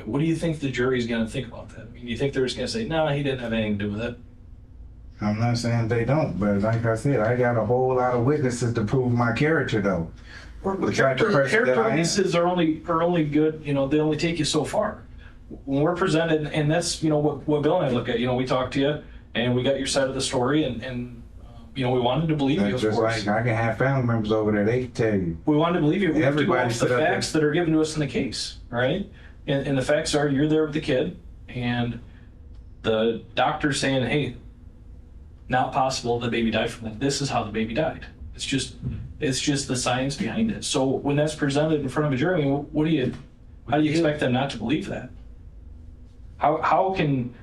What do you think the jury's going to think about that? I mean, do you think they're just going to say, no, he didn't have anything to do with it? I'm not saying they don't, but like I said, I got a whole lot of witnesses to prove my character though. The type of person that I am. Witnesses are only good, they only take you so far. When we're presented, and that's, what Bill and I look at, we talked to you and we got your side of the story and we wanted to believe you, of Just course. like I can have family members over there, they can tell you. We wanted to believe you. We have to go Everybody off the sit up facts that are given to us in the case, right? And the facts are you're there with the kid and the doctor's saying, hey, not possible the baby died from that. This is how the baby died. It's just the science behind it. So when that's presented in front of a jury, how do you expect them not to believe that? How can,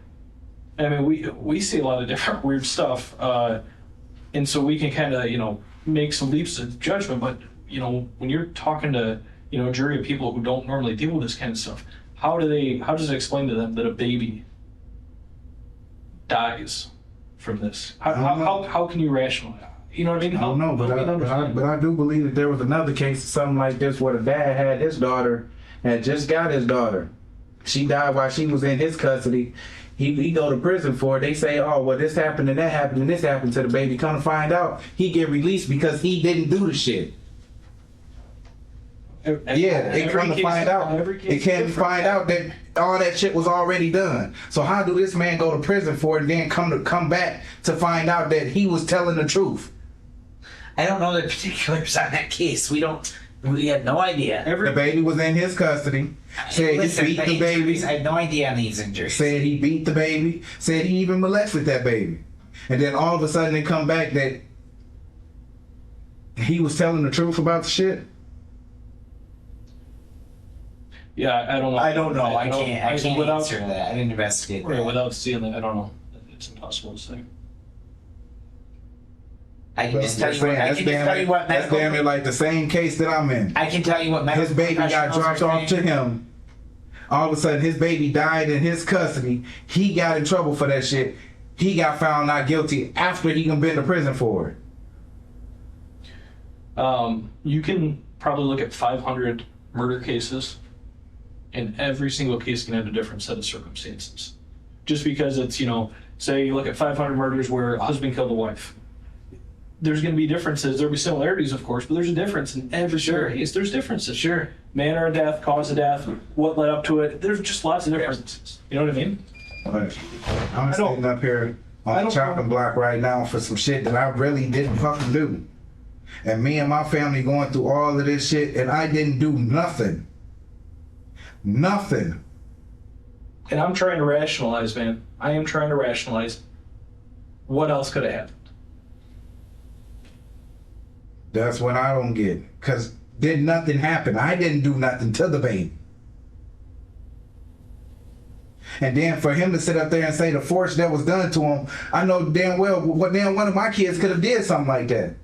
we see a lot of different weird stuff, and so we can kind of, make some leaps of judgment, but, when you're talking to, a jury of people who don't normally deal with this kind of stuff, how does it explain to them that a baby dies from this? How can you rationalize that? You know what I mean? I don't know, but I do believe that there was another case of something like this where the dad had his daughter, had just got his daughter. She died while she was in his custody. He go to prison for it. They say, oh, well, this happened and that happened and this happened to the baby. Come to find out, he get released because he didn't do the shit. Yeah, they come to find out. They can't find out that all that shit was already done. So how do this man go to prison for it and then come back to find out that he was telling the truth? I don't know the particulars on that case. We have no idea. The baby was in his custody. Said Listen, he beat the baby. injuries, I have no idea on these injuries. Said he beat the baby. Said he even molested that baby. And then all of a sudden it come back that he was telling the truth about the shit. Yeah, I don't know. I don't know. I can't without, answer that. I didn't investigate that. Without seeing that, I don't know. It's impossible to say. I can just tell you what. That's damn near like the same case that I'm in. I can tell you what medical His baby got professionals dropped are off to saying. him. All of a sudden, his baby died in his custody. He got in trouble for that shit. He got found not guilty after he been to prison for it. You can probably look at 500 murder cases, and every single case can have a different set of circumstances. Just because it's, say you look at 500 murders where a husband killed a wife. There's going to be differences. There'll be similarities, of course, but there's a difference in every single case. There's differences. Sure. Manner of death, cause of death, what led up to it. There's just lots of differences. You know what I mean? But I'm sitting up here on the chopping block right now for some shit that I really didn't fucking do. And me and my family going through all of this shit, and I didn't do nothing. Nothing. And I'm trying to rationalize, man. I am trying to rationalize what else could have happened. That's what I don't get. Because did nothing happen. I didn't do nothing to the baby. And then for him to sit up there and say the force that was done to him, I know damn well what damn one of my kids could have did something like that.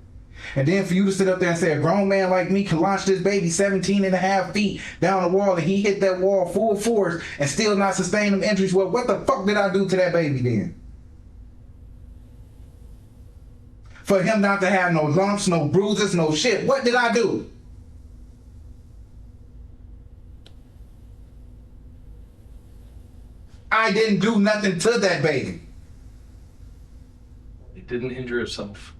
And then for you to sit up there and say a grown man like me can launch this baby 17 and a half feet down the wall and he hit that wall full force and still not sustain them injuries, well, what the fuck did I do to that baby then? For him not to have no lumps, no bruises, no shit, what did I do? I didn't do nothing to that baby. It didn't injure itself.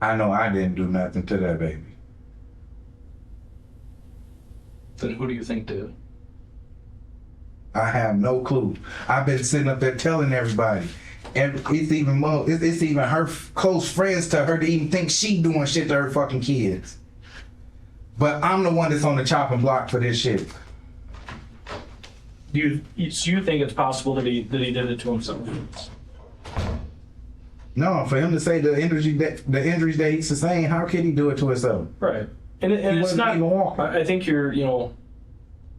I know I didn't do nothing to that baby. Then who do you think did? I have no clue. I've been sitting up there telling everybody. And it's even more, it's even her close friends to her to even think she doing shit to her fucking kids. But I'm the one that's on the chopping block for this shit. So you think it's possible that he did it to himself? No, for him to say the injuries that he sustained, how can he do it to himself? Right. And it's wasn't not. even walking. I think you're,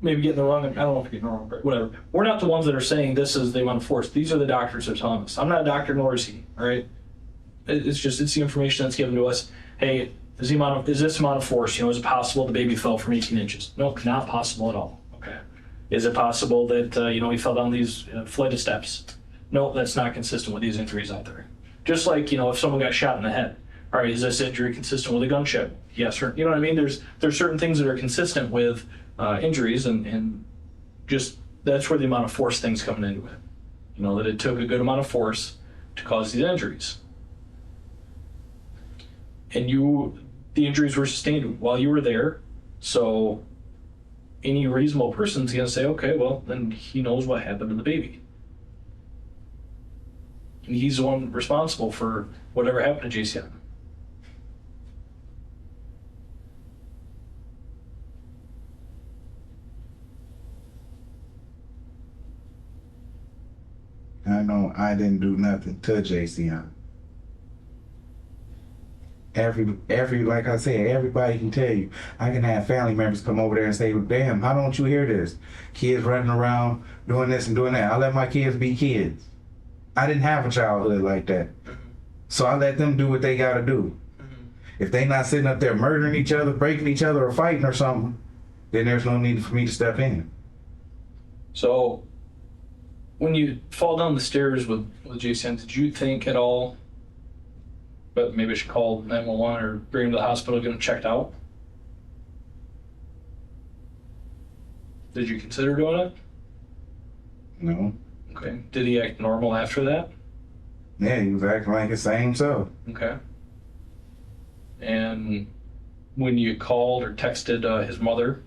maybe getting the wrong. I don't know if you're getting the wrong, but whatever. We're not the ones that are saying this is the amount of force. These are the doctors that are telling us. I'm not a doctor, nor is he. All right. It's the information that's given to us. Hey, is this amount of force? Is it possible the baby fell from 18 inches? Nope, not possible at all. Okay. Is it possible that he fell down these flight of steps? Nope, that's not consistent with these injuries out there. Just like if someone got shot in the head. All right, is this injury consistent with a gunshot? Yes, or you know what I mean. There's certain things that are consistent with injuries, and just that's where the amount of force things coming into it. That it took a good amount of force to cause these injuries, and the injuries were sustained while you were there. So any reasonable person's gonna say, okay, well then he knows what happened to the baby, and he's the one responsible for whatever happened to JCM. I know I didn't do nothing to JCM. Every like I said, everybody can tell you. I can have family members come over there and say, damn, how don't you hear this? Kids running around doing this and doing that. I let my kids be kids. I didn't have a childhood like that. So I let them do what they gotta do. If they not sitting up there murdering each other, breaking each other, or fighting or something, then there's no need for me to step in. So, when you fall down the stairs with Jason, did you think at all, but maybe I should call 911 or bring him to the hospital, get him checked out? Did you consider doing it? No. Okay. Did he act normal after that? Yeah, he was acting like his same self. Okay. And when you called or texted his mother,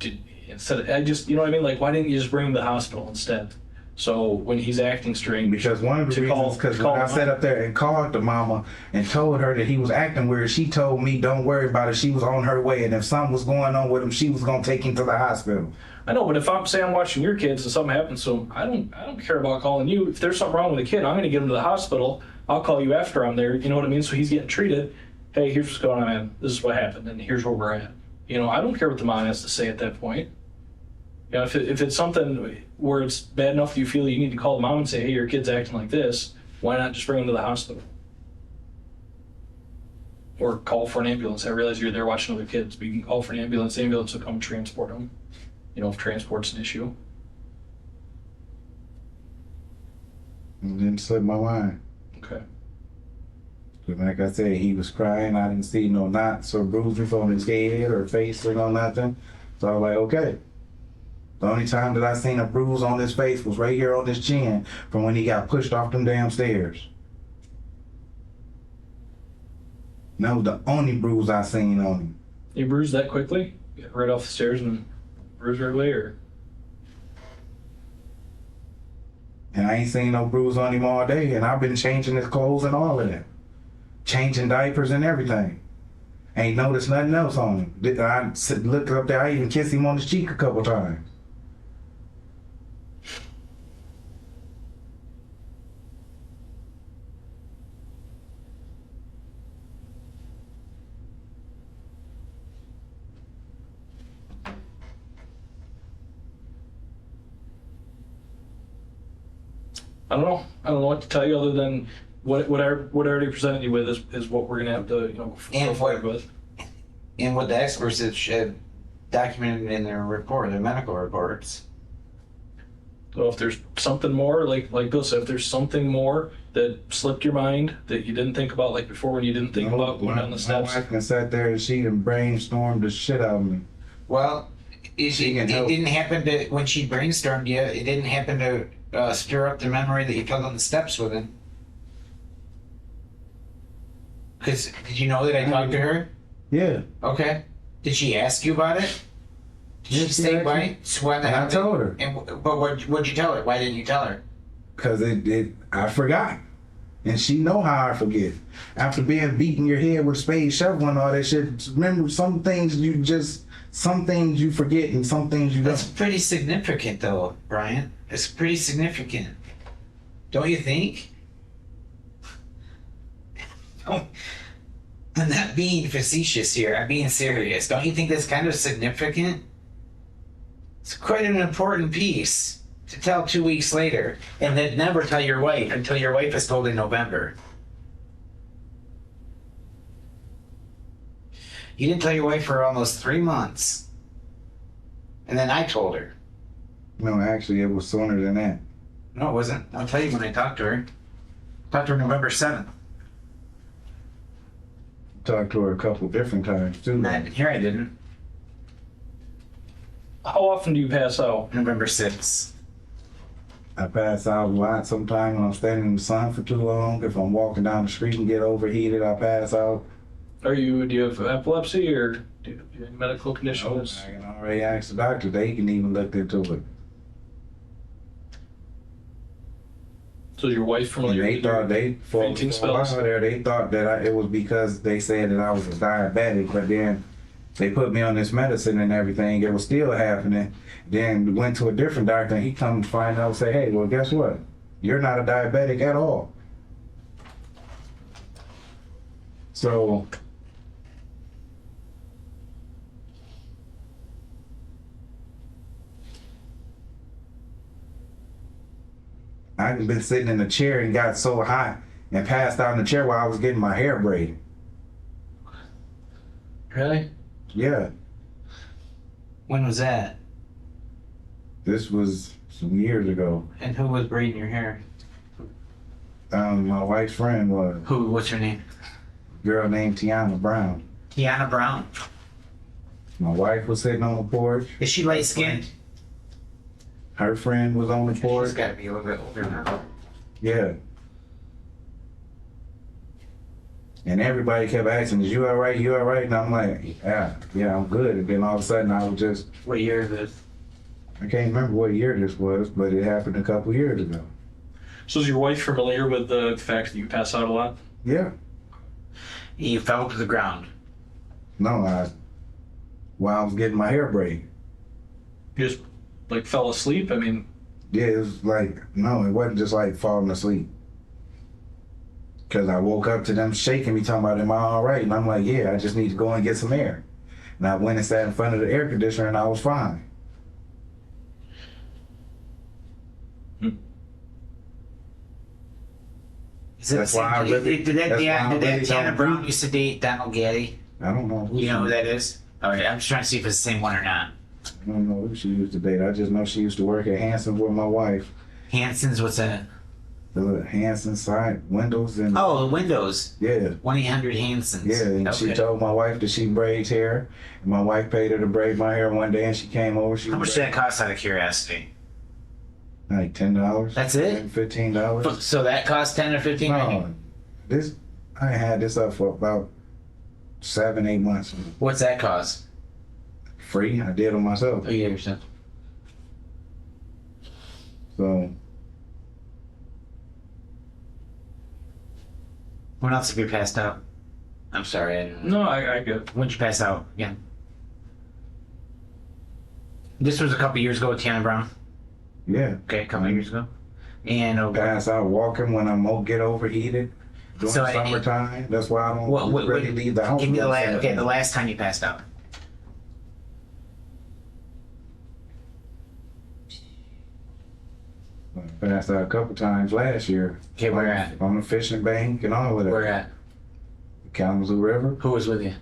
I just, you know what I mean? Like, why didn't you just bring him to the hospital instead? So when he's acting strange. Because one of the To call- reasons, because to when call I sat up there and called the mama and told her that he was acting weird, she told me, don't worry about it. She was on her way. And if something was going on with him, she was going to take him to the hospital. I know, but if I'm watching your kids and something happens to them, I don't care about calling you. If there's something wrong with the kid, I'm going to get him to the hospital. I'll call you after I'm there. You know what I mean? So he's getting treated. Hey, here's what's going on, man. This is what happened, and here's where we're at. You know, I don't care what the mom has to say at that point. You know, if it's something where it's bad enough you feel you need to call the mom and say, hey, your kid's acting like this, why not just bring him to the hospital? Or call for an ambulance. I realize you're there watching other kids, but you can call for an ambulance. The ambulance will come transport him. You know, if transport's an issue. It didn't slip my mind. Okay. But like I said, he was crying. I didn't see no knots or bruises on his head or face or no nothing. So I was like, okay. The only time that I seen a bruise on his face was right here on his chin from when he got pushed off them damn stairs. And that was the only bruise I seen on him. You bruised that quickly? Right off the stairs and bruised right away, or? And I ain't seen no bruise on him all day. And I've been changing his clothes and all of that. Changing diapers and everything. Ain't noticed nothing else on him. I looked up there, I even kissed him on his cheek a couple times. I don't know. I don't know what to tell you other than what I already presented you with is what we're gonna have to go And forward what- with. And what the experts have documented in their report, their medical reports. So if there's something more, like Bill said, if there's something more that slipped your mind that you didn't think about, like before when you didn't think about going down the steps. My wife can sat there and she done brainstormed the shit out of me. Well, it can help. didn't happen to, when she brainstormed you, it didn't happen to stir up the memory that you fell on the steps with him. Because, did you know that I talked to her? Yeah. Okay. Did she ask you about it? Did she Yes, she say asked why? me. So why the And I hell told her. But what'd you tell her? Why didn't you tell her? Cause I forgot. And she know how I forget. After being beaten your head with a spade shovel and all that shit, remember some things you forget and some things you That's don't. pretty significant, though, Brian. It's pretty significant. Don't you think? Don't- I'm not being facetious here. I'm being serious. Don't you think that's kind of significant? It's quite an important piece to tell 2 weeks later, and then never tell your wife until your wife is told in November. You didn't tell your wife for almost 3 months. And then I told her. No, actually it was sooner than that. No, it wasn't. I'll tell you when I talked to her. Talked to her November 7th. Talked to her a couple different times too. Here I didn't. How often do you pass out? November 6th. I pass out a lot sometimes when I'm standing in the sun for too long. If I'm walking down the street and get overheated, I pass out. Do you have epilepsy or do you have any medical conditions? I can already ask the doctor. They can even look into it. So your wife from And your they thought for fainting a while spells? there, they thought that it was because they said that I was a diabetic, but then they put me on this medicine and everything. It was still happening. Then went to a different doctor and he come to find out and say, hey, well, guess what? You're not a diabetic at all. So I've been sitting in a chair and got so hot and passed out in the chair while I was getting my hair braided. Really? Yeah, When was that? this was some years ago. And who was braiding your hair? My wife's friend was Who? What's her name? a girl named Tiana Brown. Tiana Brown. My wife was sitting on the porch. Is she light skinned? Her friend was on the porch. She's got to be a little bit older now. Yeah. And everybody kept asking, "Is you all right? You all right?" And I'm like, "Yeah, I'm good." And then all of a sudden, I was just, What year is this? I can't remember what year this was, but it happened a couple years ago. So is your wife familiar with the fact that you pass out a lot? Yeah. You fell to the ground. No, while I was getting my hair braided. You just like fell asleep? I mean, Yeah, it was like, no, it wasn't just like falling asleep. Because I woke up to them shaking me, talking about, "Am I all right?" And I'm like, "Yeah, I just need to go and get some air." And I went and sat in front of the air conditioner and I was fine. Is it That's the why I same- really- did that, that's yeah, why I did that really Tiana don't Brown do- used to date Donald Getty? I don't know. You know who that is? All right, I'm just trying to see if it's the same one or not. I don't know who she used to date. I just know she used to work at Hanson with my wife. Hanson's, what's that? The Hanson side windows and Oh, the windows. yeah, 1-800 Hanson's. yeah. And she Okay. told my wife that she braids hair, and my wife paid her to braid my hair one day, and she came over. She How much did that cost out of curiosity? like $10. That's it? $15. So that cost 10 or 15? No, this I had this up for about 7-8 months. What's that cost? Free. I did it myself. Oh, yeah, yourself. So When else have you passed out? I'm sorry. I didn't... no, I get it. When'd you pass out again? This was a couple years ago with Tiana Brown. yeah, Okay, a couple years ago. And pass out walking when I get overheated. During So, summertime. That's why I don't what, really leave the house. give me the last. outside. Okay, the last time you passed out. I passed out a couple times last year. Okay, where at? On the fishing bank and all of that. Where at? Kalamazoo River. Who was with you?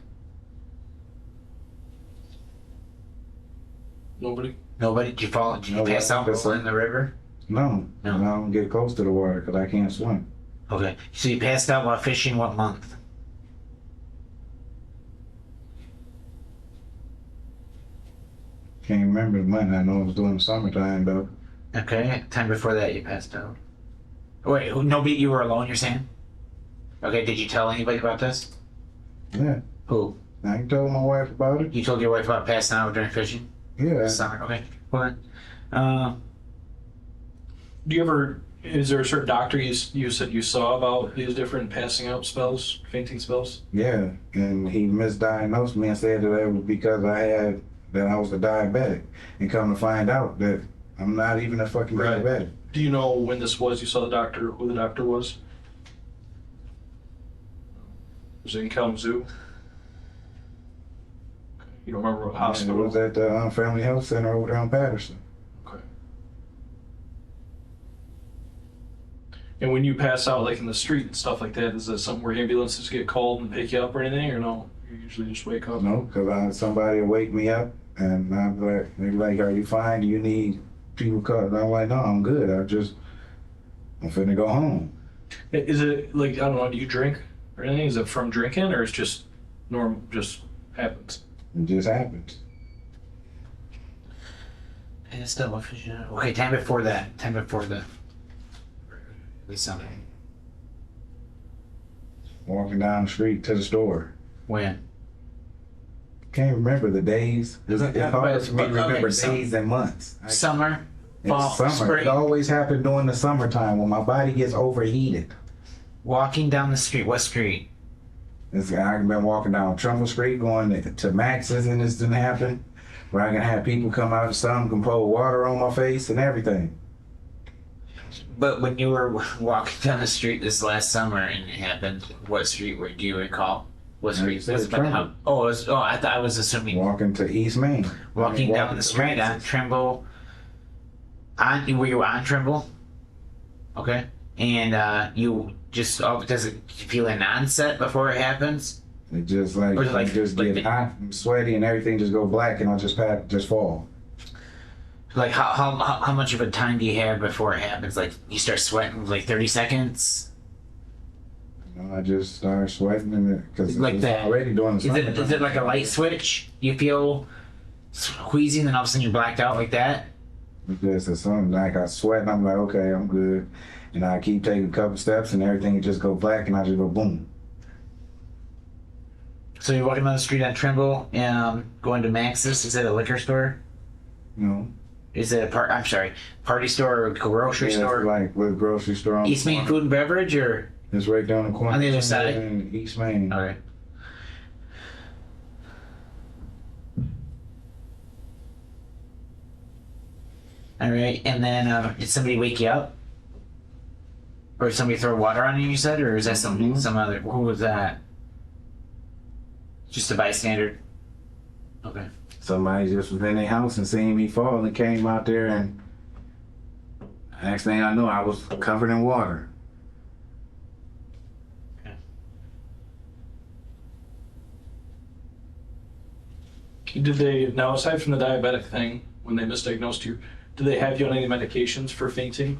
Nobody. Nobody. Did you fall? Did you No, pass out that's- in the river? No, No. I don't get close to the water because I can't swim. Okay. So you passed out while fishing. What month? Can't remember the month. I know it was during the summertime though. Okay. Time before that, you passed out. Wait. Nobody. You were alone. You're saying? Okay. Did you tell anybody about this? Yeah, Who? I told my wife about it. You told your wife about passing out during fishing? Yeah, Summer. Okay. Well, Do you ever? Is there a certain doctor you said you saw about these different passing out spells, fainting spells? yeah, and he misdiagnosed me and said that it was because I was a diabetic, and come to find out that I'm not even a fucking Right. diabetic. Do you know when this was? You saw the doctor. Who the doctor was? Was it in Kalamazoo? You don't remember what It hospital? was at the Family Health Center over there on Patterson. Okay. And when you pass out, like in the street and stuff like that, is that something where ambulances get called and pick you up or anything, or no? You usually just wake up. No, because somebody would wake me up and I'd be like, they'd be like, "Are you fine? Do you need people cut?" And I'm like, "No, I'm good. I'm finna go home." Is it like, I don't know? Do you drink or anything? Is it from drinking, or it's just normal? Just happens. It just happens. passed out while fishing. Okay. Time before that. Time before the summer. Walking down the street to the store. When? Can't remember the days. It's hard for me to remember Okay, so- days and months. Summer. It's Fall. summer. Spring. It always happened during the summertime when my body gets overheated. Walking down the street. What street? I've been walking down Trumbull Street going to Max's and this didn't happen. Where I can have people come out of the sun, can pour water on my face and everything. But when you were walking down the street this last summer and it happened, what street do you recall? What I street? said Was it Trumbull. I thought I was assuming Walking to East Main. walking down the to street on Max's. Trimble. Were you on Trimble? Okay. and you just does it feel an onset before it happens? It just like, Or is it like- just like get the- hot and sweaty and everything just go black and I'll just fall. Like how much of a time do you have before it happens? Like you start sweating like 30 seconds? You know, I just start sweating and because Like it's that. already doing the Is it like a light switch? You feel wheezing and all of a sudden you're blacked out like that? Just as something like I sweat and I'm like, okay, I'm good. And I keep taking a couple steps and everything would just go black and I just go boom. So you're walking down the street on Trimble, going to Max's. Is that a liquor store? You know? Is it a party store or a grocery Yeah, store? it's like with grocery store. on the East Main corner. Food and Beverage, or It's right down the corner. On the other side? In East Main. all right. All right, and then did somebody wake you up, or did somebody throw water on you? You said, or is that some other? Who was that? Just a bystander. Okay. Somebody just was in their house and seen me fall and came out there and next thing I know I was covered in water. Did they, now aside from the diabetic thing, when they misdiagnosed you, did they have you on any medications for fainting?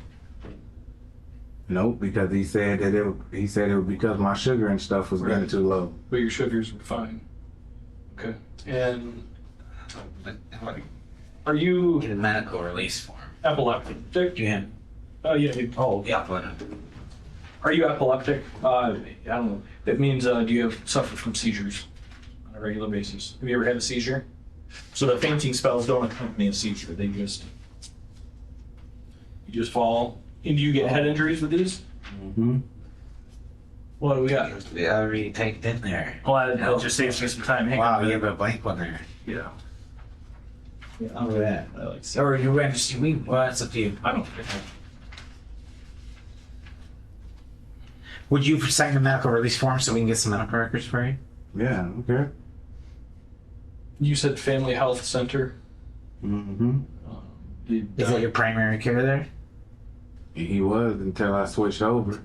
Nope, because he said it was because my sugar and stuff was getting too low. But your sugars were fine. Okay. And are you Get a medical release form. epileptic? Yeah. Oh, yeah. Oh, Yeah, but are you epileptic? I don't know. That means, do you have suffer from seizures on a regular basis? Have you ever had a seizure? So the fainting spells don't accompany a seizure. They just, you just fall. And do you get head injuries with these? Mm-hmm. What do we got? I already typed in there. Well, that just saves me some time. Hang Wow, on. you have a blank one there. Yeah. Look at that. I like to Or you went to me? Well, that's up to you. I don't. Would you sign the medical release form so we can get some medical records for you? Yeah, okay. You said Family Health Center. Mm-hmm. The- Is that your primary care there? He was until I switched over.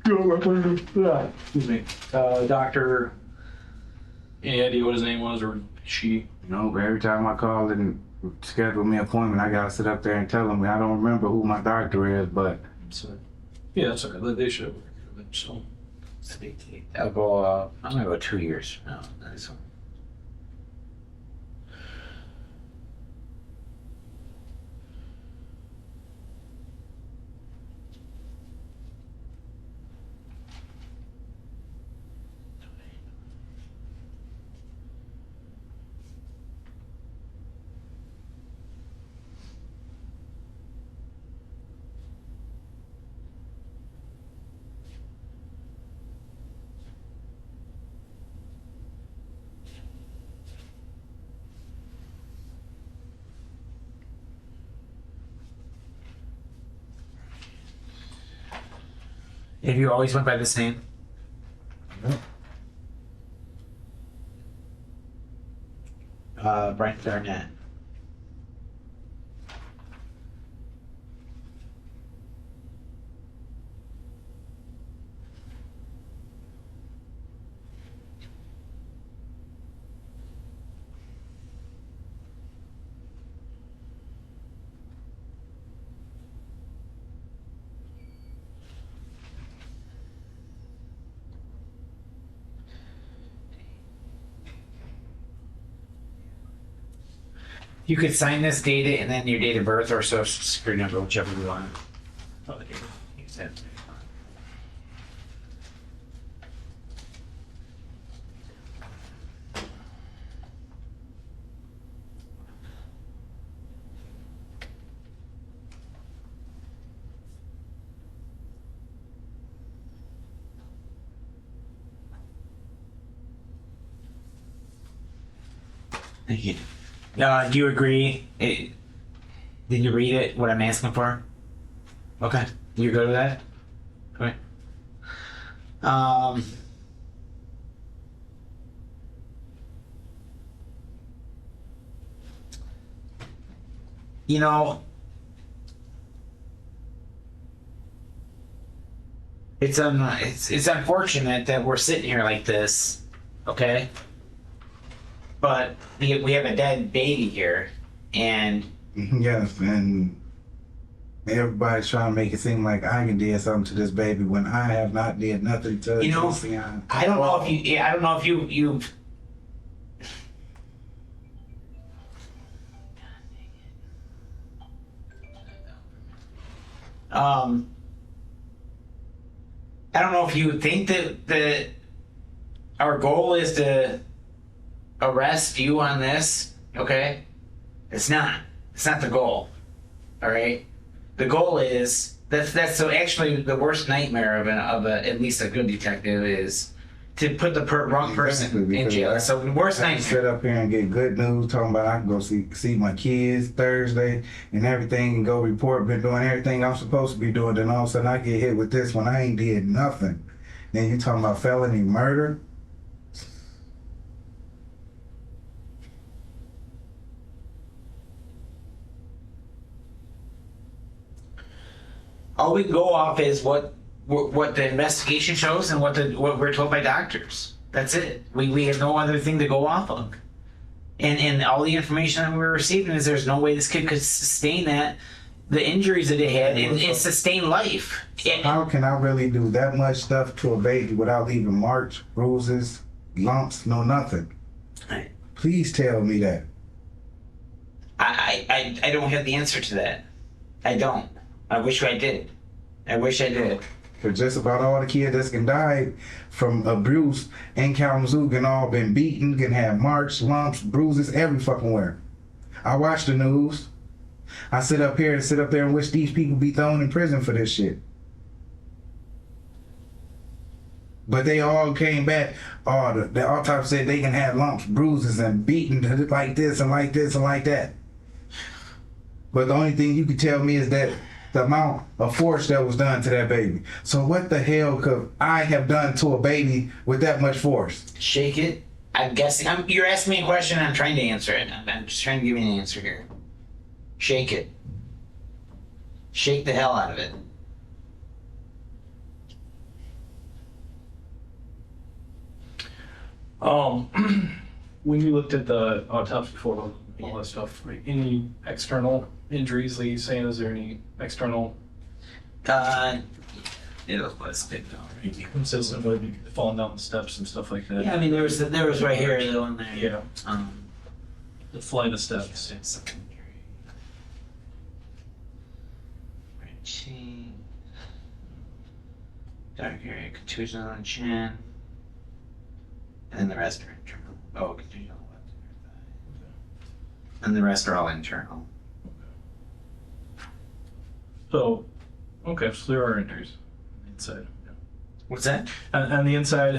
Excuse me. Doctor. Any idea what his name was or she? You know, but every time I call and schedule me an appointment, I gotta sit up there and tell them I don't remember who my doctor is, but So, yeah, it's okay. They should have record of it. So, I'll go. I'm gonna go 2 years from now. Nice one. Have you always went by this name? Brent Barnett. You could sign this, date it, and then your date of birth or social security number, whichever you want. Use that. Thank you. Do you agree? Did you read it? What I'm asking for? Okay. You go to that? Okay. You know, It's unfortunate that we're sitting here like this, okay? But we have a dead baby here, and Yes, and everybody's trying to make it seem like I can did something to this baby when I have not did nothing to You know, Luciana. I don't know if you. I don't know if you've. I don't know if you think that our goal is to arrest you on this. Okay, it's not. It's not the goal. All right. The goal is that's so actually the worst nightmare of at least a good detective is to put the wrong person Exactly, in because jail. So the worst I can sit nightmare. up here and get good news talking about I can go see my kids Thursday and everything and go report, been doing everything I'm supposed to be doing. Then all of a sudden I get hit with this when I ain't did nothing. Then you talking about felony murder? All we can go off is what the investigation shows and what we're told by doctors. That's it. We have no other thing to go off of. And all the information that we're receiving is there's no way this kid could sustain the injuries that it had and sustain life. How can I really do that much stuff to a baby without leaving marks, bruises, lumps, no nothing? I, Please tell me that. I don't have the answer to that. I don't. I wish I did. I wish I did. For just about all the kids that's can die from abuse in Kalamazoo can all been beaten, can have marks, lumps, bruises, every fucking where. I watch the news. I sit up here and wish these people be thrown in prison for this shit. But they all came back. Oh, the autopsy said they can have lumps, bruises, and beaten like this and like this and like that. But the only thing you can tell me is that the amount of force that was done to that baby. So what the hell could I have done to a baby with that much force? Shake it. I'm guessing. You're asking me a question. I'm trying to answer it. I'm just trying to give you an answer here. Shake it. Shake the hell out of it. When you looked at the autopsy photo, all that stuff, right, any external injuries? Like you saying, is there any external It was big down. consistent with falling down the steps and stuff like that? Yeah, I mean there was right here the one there. Yeah. Um, The flight of steps. secondary. Right cheek. Dark area, contusion on the chin. And then the rest are internal. Oh, contusion on the left inner thigh. And the rest are all internal. So, okay, so there are injuries inside. Yeah. What's that? On the inside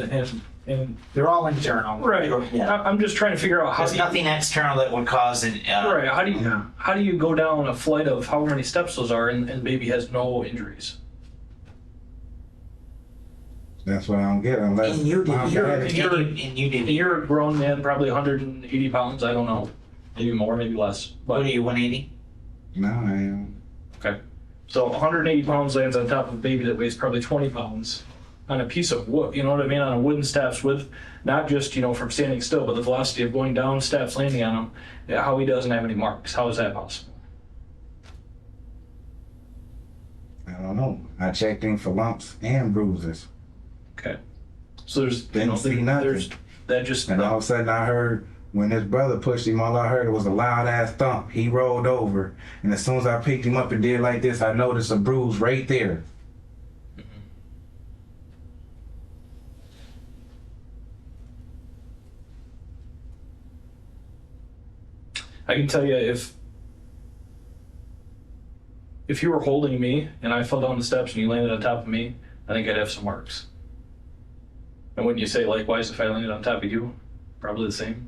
and They're all internal. right. Yeah. I'm just trying to figure out how There's do you, nothing external that would cause an. right. How do you go down a flight of however many steps those are and baby has no injuries? That's what I don't get unless And you my did. bad- You did. You're a grown man, probably 180 pounds. I don't know, maybe more, maybe less. What But are you, 180? No, I am. okay, so 180 pounds lands on top of a baby that weighs probably 20 pounds on a piece of wood. You know what I mean? On a wooden steps with not just from standing still, but the velocity of going down steps, landing on them. Yeah, how he doesn't have any marks? How is that possible? I don't know. I checked in for lumps and bruises. Okay, so there's Didn't see nothing. there's that just And all of a sudden I heard when his brother pushed him, all I heard was a loud ass thump. He rolled over. And as soon as I picked him up and did like this, I noticed a bruise right there. I can tell you if you were holding me and I fell down the steps and you landed on top of me, I think I'd have some marks. And wouldn't you say likewise if I landed on top of you? Probably the same.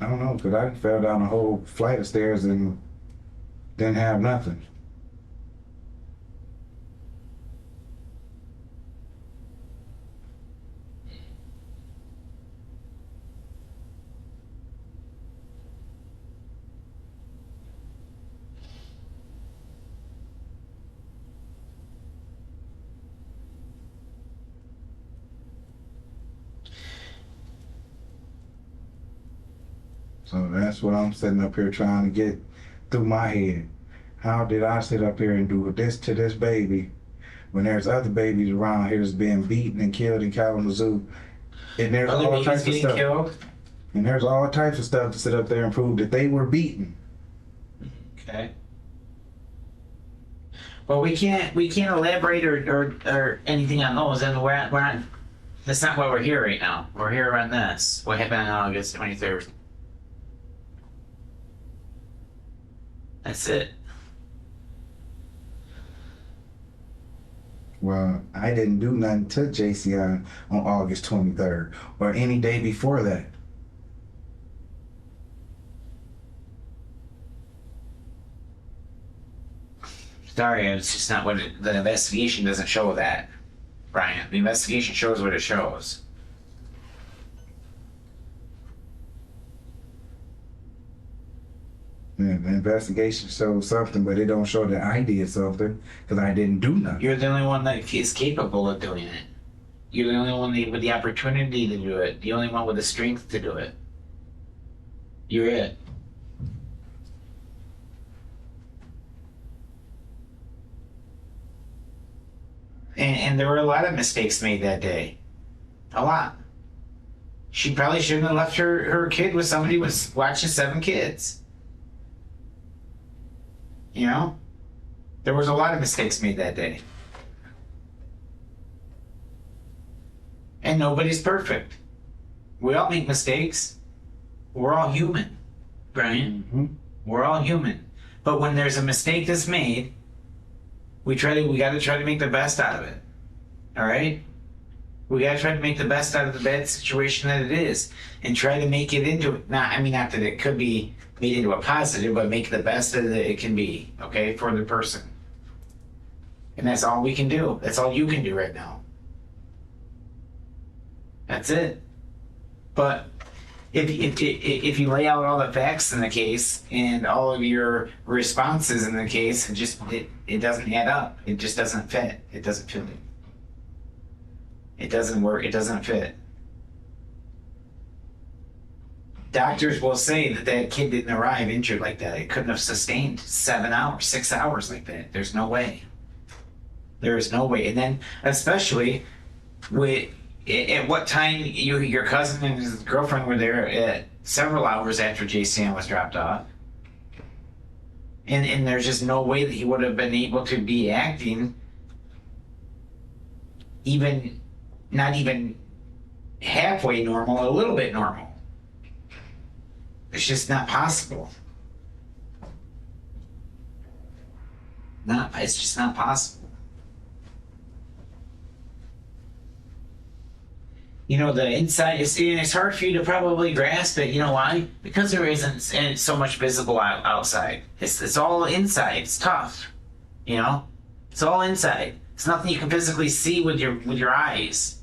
I don't know, because I fell down a whole flight of stairs and didn't have nothing. So that's what I'm sitting up here trying to get through my head. How did I sit up here and do this to this baby when there's other babies around here that's being beaten and killed in Kalamazoo? And there's Other all babies types of getting stuff. killed. And there's all types of stuff to sit up there and prove that they were beaten. Okay. Well, we can't elaborate or anything on those, and we're not. That's not why we're here right now. We're here on this. What happened on August 23rd? That's it. Well, I didn't do nothing to JCI on August 23rd or any day before that. Sorry, it's just not what the investigation doesn't show that, Brian. The investigation shows what it shows. Yeah, the investigation shows something, but it don't show that I did something because I didn't do nothing. You're the only one that is capable of doing it. You're the only one with the opportunity to do it. The only one with the strength to do it. You're it. And there were a lot of mistakes made that day. A lot. She probably shouldn't have left her kid with somebody who was watching 7 kids. You know? There was a lot of mistakes made that day. And nobody's perfect. We all make mistakes. We're all human, Brian. Mm-hmm. We're all human. But when there's a mistake that's made, we gotta try to make the best out of it. All right? We gotta try to make the best out of the bad situation that it is, and try to make it into not that it could be made into a positive, but make the best that it can be. Okay, for the person. And that's all we can do. That's all you can do right now. That's it. But if you lay out all the facts in the case and all of your responses in the case, it doesn't add up. It just doesn't fit. It doesn't fit. It doesn't work. It doesn't fit. Doctors will say that kid didn't arrive injured like that. It couldn't have sustained 7 hours, 6 hours like that. There's no way. There is no way. And then, especially at what time your cousin and his girlfriend were there at several hours after JCN was dropped off. And there's just no way that he would have been able to be acting not even halfway normal, a little bit normal. It's just not possible. It's just not possible. The inside, it's hard for you to probably grasp it. You know why? Because there isn't so much visible outside. It's all inside. It's tough. It's all inside. It's nothing you can physically see with your eyes.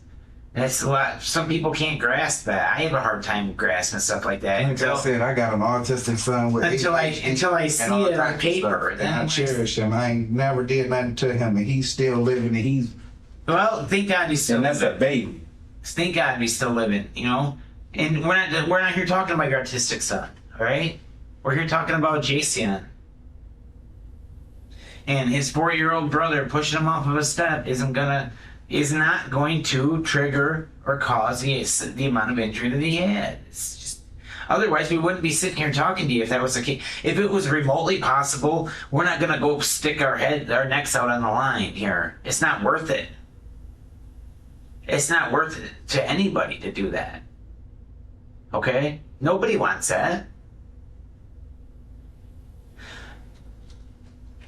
And it's a lot. Some people can't grasp that. I have a hard time grasping stuff like that. Like I said, I got an autistic son with until I see it on paper. And I cherish him. I ain't never did nothing to him, and he's still living. And he's thank God he's still living. And that's a baby. Thank God he's still living. And we're not here talking about your autistic son. All right, we're here talking about Jason. And his 4-year-old brother pushing him off of a step is not going to trigger or cause the amount of injury that he had. It's just, otherwise we wouldn't be sitting here talking to you if that was the case. If it was remotely possible, we're not going to go stick our necks out on the line here. It's not worth it. It's not worth it to anybody to do that. Okay? Nobody wants that.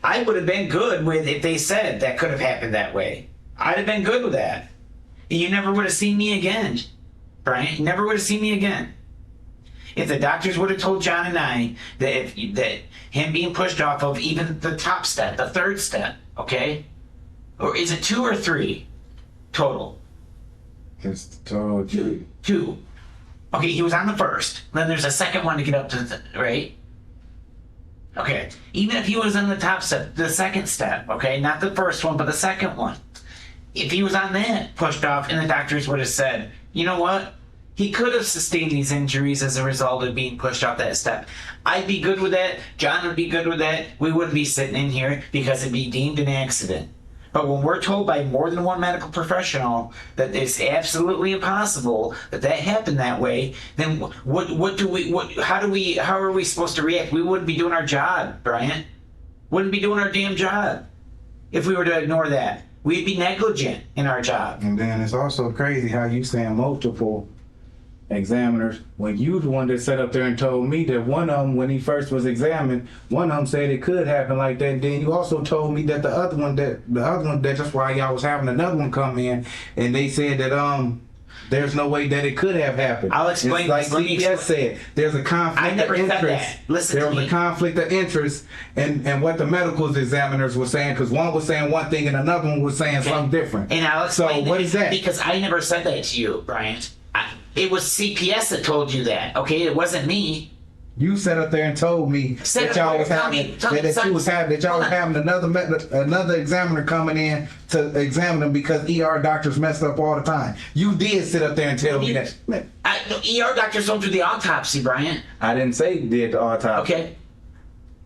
I would have been good with if they said that could have happened that way. I'd have been good with that. And you never would have seen me again, Brian. You never would have seen me again. If the doctors would have told John and I that him being pushed off of even the top step, the 3rd step, okay? Or is it 2 or 3 total? It's total 2. 2. Okay, he was on the 1st. Then there's a 2nd one to get up to right? Okay, even if he was on the top step, the 2nd step, okay, not the 1st one, but the 2nd one. If he was on that, pushed off, and the doctors would have said, you know what? He could have sustained these injuries as a result of being pushed off that step. I'd be good with that. John would be good with that. We wouldn't be sitting in here because it'd be deemed an accident. But when we're told by more than one medical professional that it's absolutely impossible that happened that way, then how are we supposed to react? We wouldn't be doing our job, Bryant. Wouldn't be doing our damn job if we were to ignore that. We'd be negligent in our job. And then it's also crazy how you saying multiple examiners when you the one that sat up there and told me that one of them, when he first was examined, one of them said it could happen like that. And then you also told me that the other one that's why y'all was having another one come in, and they said that there's no way that it could have happened. I'll explain It's like this. CPS said, there's a conflict I never of said interest. that. Listen there to was me. a conflict of interest and what the medical examiners were saying, because one was saying one thing and another one was saying something different. And I'll explain So what is that? Because I never said that to you, Bryant. It was CPS that told you that, okay? It wasn't me. You sat up there and told me Sit that up y'all there, was tell having me, tell me, that you was having that y'all hold was on. having another examiner coming in to examine them because ER doctors messed up all the time. You did sit up there and tell me that. No, ER doctors don't do the autopsy, Bryant. I didn't say you did the autopsy. Okay,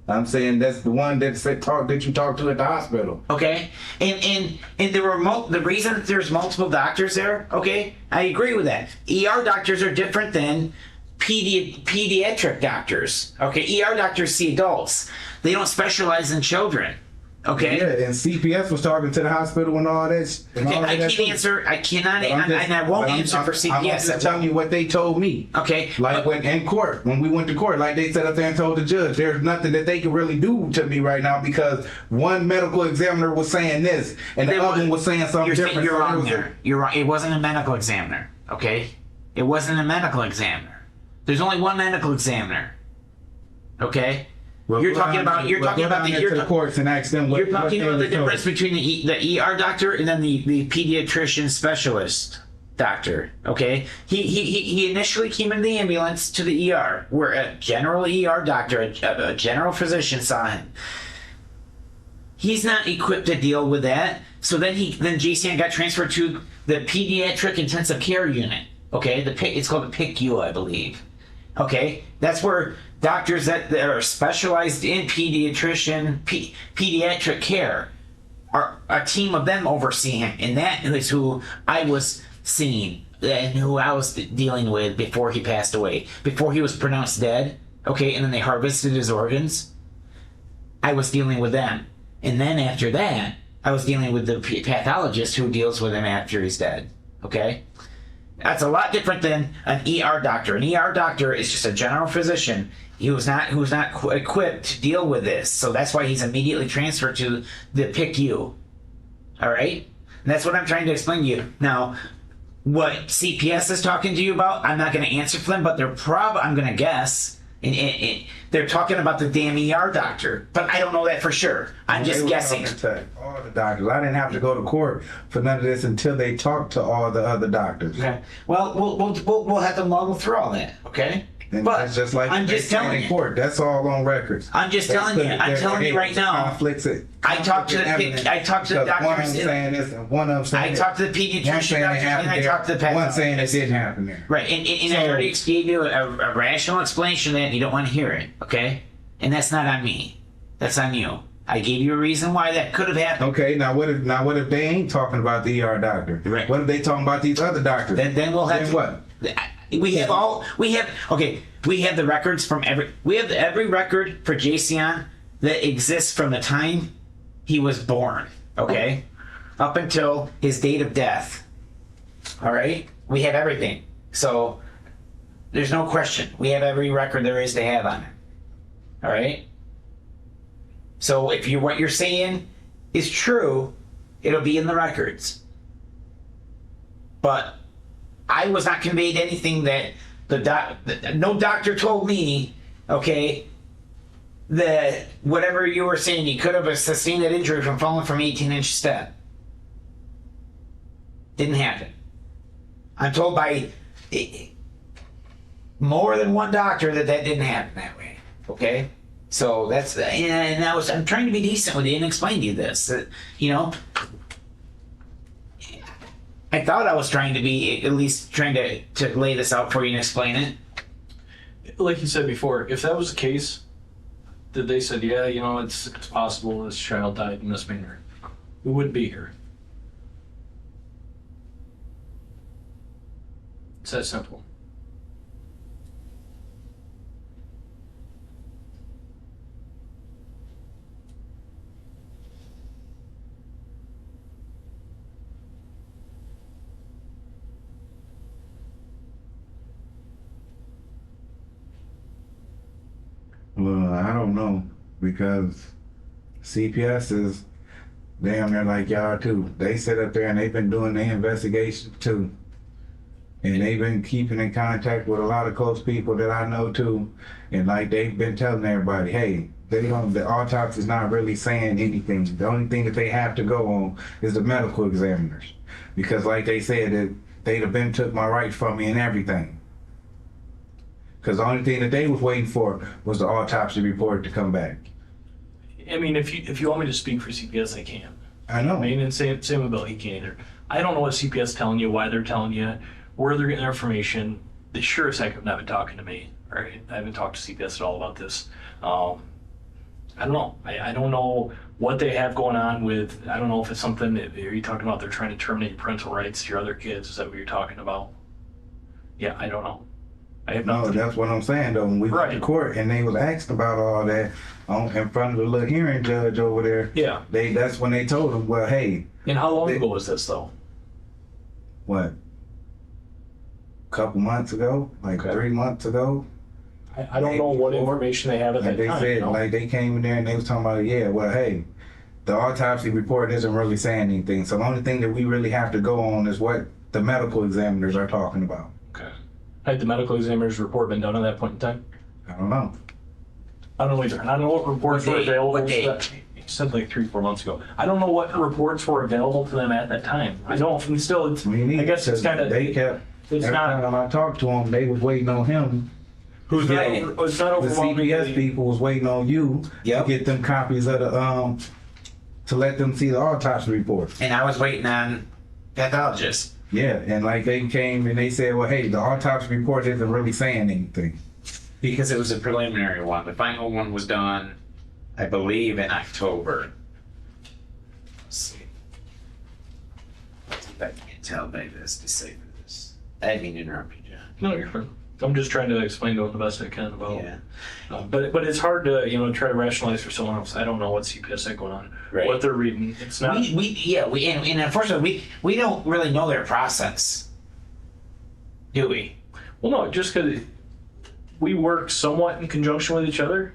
I'm saying that's the one that you talked to at the hospital. okay. And there were the reason that there's multiple doctors there. Okay, I agree with that. ER doctors are different than pediatric doctors. Okay, ER doctors see adults. They don't specialize in children. Okay. Yeah, and CPS was talking to the hospital and all that. And all I of that can't too. answer. I cannot, But I'm just- and I won't but I'm- answer for I'm CPS. just telling you what they told me. Okay. Like when in court, when we went to court, like they sat up there and told the judge, there's nothing that they can really do to me right now because one medical examiner was saying this and the other one was saying something You're different. You're So it wrong was a- there. You're wrong. It wasn't a medical examiner. Okay. It wasn't a medical examiner. There's only one medical examiner. Okay. Well, You're go talking down about. there- You're well, talking go about down the. there You're to the courts and ask them what You're talking they about the were told. difference between the ER doctor and then the pediatrician specialist doctor. Okay, he initially came in the ambulance to the ER, where a general ER doctor, a general physician, saw him. He's not equipped to deal with that. So then JCN got transferred to the pediatric intensive care unit. Okay, it's called the PICU, I believe. Okay, that's where doctors that are specialized in pediatric care are a team of them oversee him, and that is who I was seeing and who I was dealing with before he passed away, before he was pronounced dead. Okay, and then they harvested his organs. I was dealing with them, and then after that, I was dealing with the pathologist who deals with him after he's dead. Okay. That's a lot different than an ER doctor. An ER doctor is just a general physician who's not equipped to deal with this. So that's why he's immediately transferred to the PICU. All right? And that's what I'm trying to explain to you. Now, what CPS is talking to you about, I'm not going to answer for them, but I'm going to guess, they're talking about the damn ER doctor. But I don't know that for sure. I'm They just were guessing. talking to all the doctors. I didn't have to go to court for none of this until they talked to all the other doctors. Okay. Well, we'll have to muddle through all that. Okay. And But that's just like I'm they just said telling in you. court. That's all on records. I'm just telling you. I'm telling you right now. Conflicts. I talked to the evidence, I talked to the because one of doctors them in- saying this and one of them saying I that. talked to the One pediatrician saying it doctors and happened I there, talked to the one saying it pathologist. didn't happen there. Right, and I So- already gave you a rational explanation that you don't want to hear it. Okay, and that's not on me. That's on you. I gave you a reason why that could have happened. Okay, now what if they ain't talking about the ER doctor? Right. What if they talking about these other doctors? Then we'll have Then to, what? We have the records from every record for Jason that exists from the time he was born, okay, up until his date of death. All right, we have everything. So there's no question. We have every record there is to have on it. All right. So if what you're saying is true, it'll be in the records. But I was not conveyed anything that no doctor told me, okay, that whatever you were saying, he could have sustained that injury from falling from 18-inch step. Didn't happen. I'm told by more than one doctor that didn't happen that way. Okay, so that's and I'm trying to be decent with you and explain to you this. That, I thought I was trying to be at least trying to lay this out for you and explain it. Like you said before, if that was the case, that they said, yeah, you know, it's possible this child died in this manner, we wouldn't be here. It's that simple. Well, I don't know, because CPS is damn near like y'all too. They sit up there and they've been doing their investigation too. And they've been keeping in contact with a lot of close people that I know too. And like they've been telling everybody, hey, the autopsy's not really saying anything. The only thing that they have to go on is the medical examiners. Because like they said, that they'd have been took my rights from me and everything. Because the only thing that they was waiting for was the autopsy report to come back. I mean, if you want me to speak for CPS, I can. I know. I mean, and same with Bill, he can't either. I don't know what CPS is telling you, why they're telling you, where they're getting their information. They sure as heck have not been talking to me, right? I haven't talked to CPS at all about this. I don't know. I don't know what they have going on with, I don't know if it's something, are you talking about they're trying to terminate parental rights to your other kids? Is that what you're talking about? Yeah, I don't know. I have No, not. that's what I'm saying though. When we went to Right. court and they was asked about all that in front of the little hearing judge over there, Yeah. that's when they told them, well, hey, And how long They- ago was this though? what, couple months ago, like Okay. 3 months ago, I don't know what information they have at like that they time. said, you know? like they came in there and they was talking about, yeah, well, hey, the autopsy report isn't really saying anything. So the only thing that we really have to go on is what the medical examiners are talking about. Okay. Had the medical examiner's report been done at that point in time? I don't know. I don't know either. And I don't know what reports What were date? available. What date? You said like 3-4 months ago. I don't know what reports were available to them at that time. I don't. And still, it's. Me neither, I guess it's 'cause kind of. they kept. It's Every not. time I talked to them, they was waiting on him. Who's not? Yeah. It's not The overwhelming. CPS people was waiting on you Yep. to get them copies of the to let them see the autopsy report. And I was waiting on pathologists. Yeah, and like they came and they said, well, hey, the autopsy report isn't really saying anything. Because it was a preliminary one. The final one was done, I believe, in October. Let's see. Let's see if I can't tell by this, decipher this. I didn't mean to interrupt you, John. No, you're fine. I'm just trying to explain to them the best I can about. Yeah. But it's hard to try to rationalize for someone else. I don't know what CPS had going on, Right. what they're reading. It's not. And unfortunately we don't really know their process, do we? Well, no, just because we work somewhat in conjunction with each other,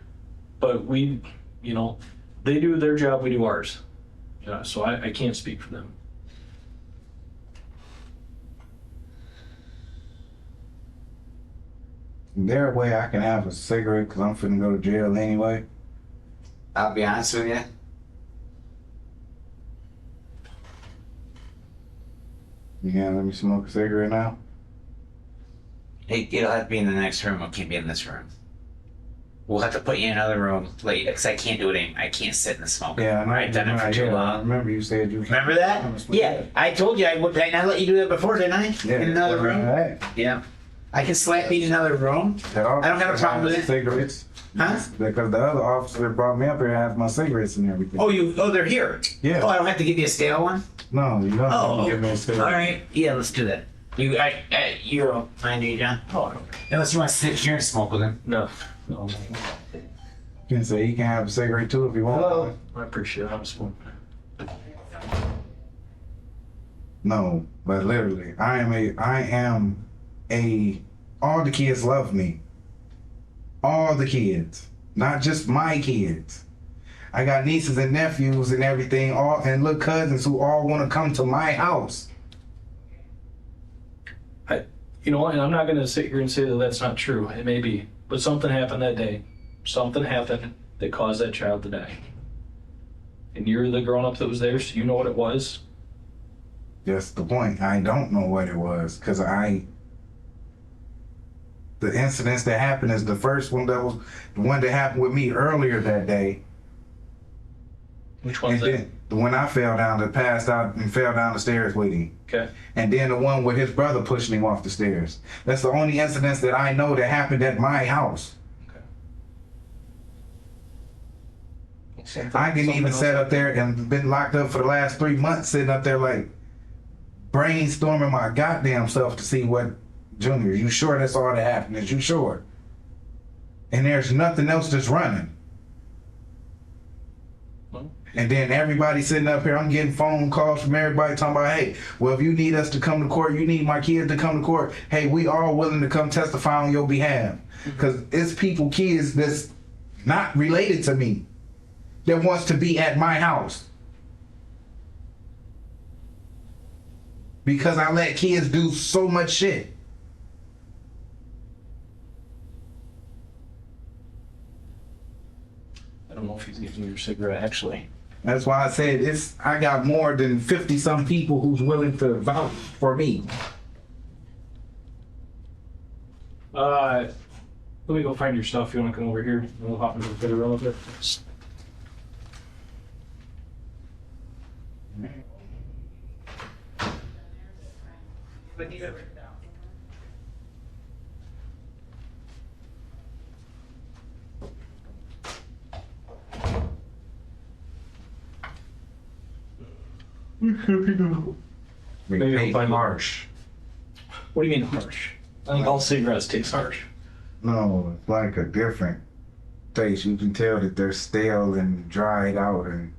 but we, they do their job, we do ours. Yeah, so I can't speak for them. Is there a way I can have a cigarette because I'm finna go to jail anyway? I'll be honest with you. You gonna let me smoke a cigarette now? It'll have to be in the next room. It can't be in this room. We'll have to put you in another room later because I can't do it anymore. I can't sit in the smoke. Yeah, I know. I've done it for too I long. remember you said you can't. Remember that? Yeah, I told you I would. Did I let you do that before, didn't I? Yeah, In another where room. I'm at. Yeah, I can slap me in another room. That I don't have a problem with has it. Cigarettes. Huh? Because the other officer that brought me up here has my cigarettes and everything. Oh, they're here. Yeah. Oh, I don't have to give you a scale one. No, you don't Oh, give me a cigarette. all right. Yeah, let's do that. You're all fine, do you, John? Oh, I don't. Unless you want to sit here and smoke with him. No. No. You can say he can have a cigarette too if you want. Hello. I appreciate it. I'm smoking. No, but literally, I am a, all the kids love me. All the kids, not just my kids. I got nieces and nephews and everything, and little cousins who all want to come to my house. You know what? And I'm not going to sit here and say that that's not true. It may be. But something happened that day. Something happened that caused that child to die. And you're the grown up that was there, so you know what it was. That's the point. I don't know what it was because the incidents that happened is the first one that was the one that happened with me earlier that day. Which one's And that? then the one I fell down, that passed out and fell down the stairs with him. Okay. And then the one where his brother pushed him off the stairs. That's the only incidents that I know that happened at my house. I can even sit up there and been locked up for the last 3 months, sitting up there like brainstorming my goddamn self to see what, Junior, you sure that's all that happened? Is you sure? And there's nothing else that's running. And then everybody sitting up here, I'm getting phone calls from everybody talking about, hey, well, if you need us to come to court, you need my kids to come to court. Hey, we are willing to come testify on your behalf. Because it's people, kids that's not related to me that wants to be at my house. Because I let kids do so much shit. I don't know if he's using your cigarette, actually. That's why I said I got more than 50 some people who's willing to vouch for me. Let me go find your stuff. You want to come over here? And we'll hop into the video real quick. Maybe I'll find harsh. What do you mean harsh? I think all cigarettes taste harsh. No, it's like a different taste. You can tell that they're stale and dried out, and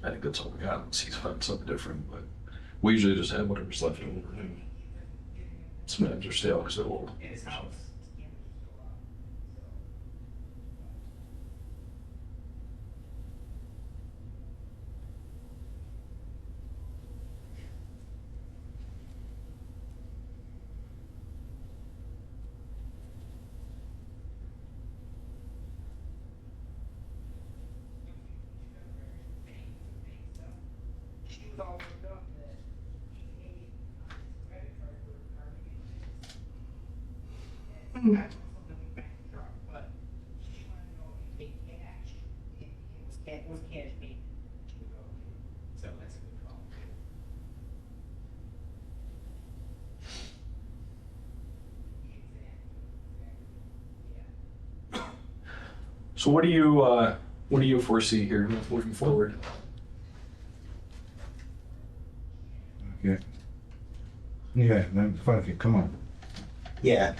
I think that's all we got. Unless he's finding something different, but we usually just have whatever's left over. Sometimes they're stale because they're old. So what do you foresee here moving forward? yeah. Yeah, man, fuck it, come on. Yeah.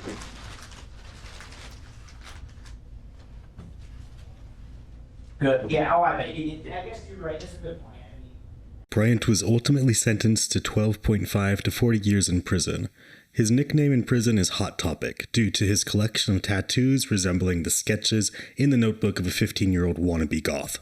Good. Yeah, oh, I guess you're right. That's a good point. Bryant was ultimately sentenced to 12.5 to 40 years in prison. His nickname in prison is Hot Topic, due to his collection of tattoos resembling the sketches in the notebook of a 15-year-old wannabe goth.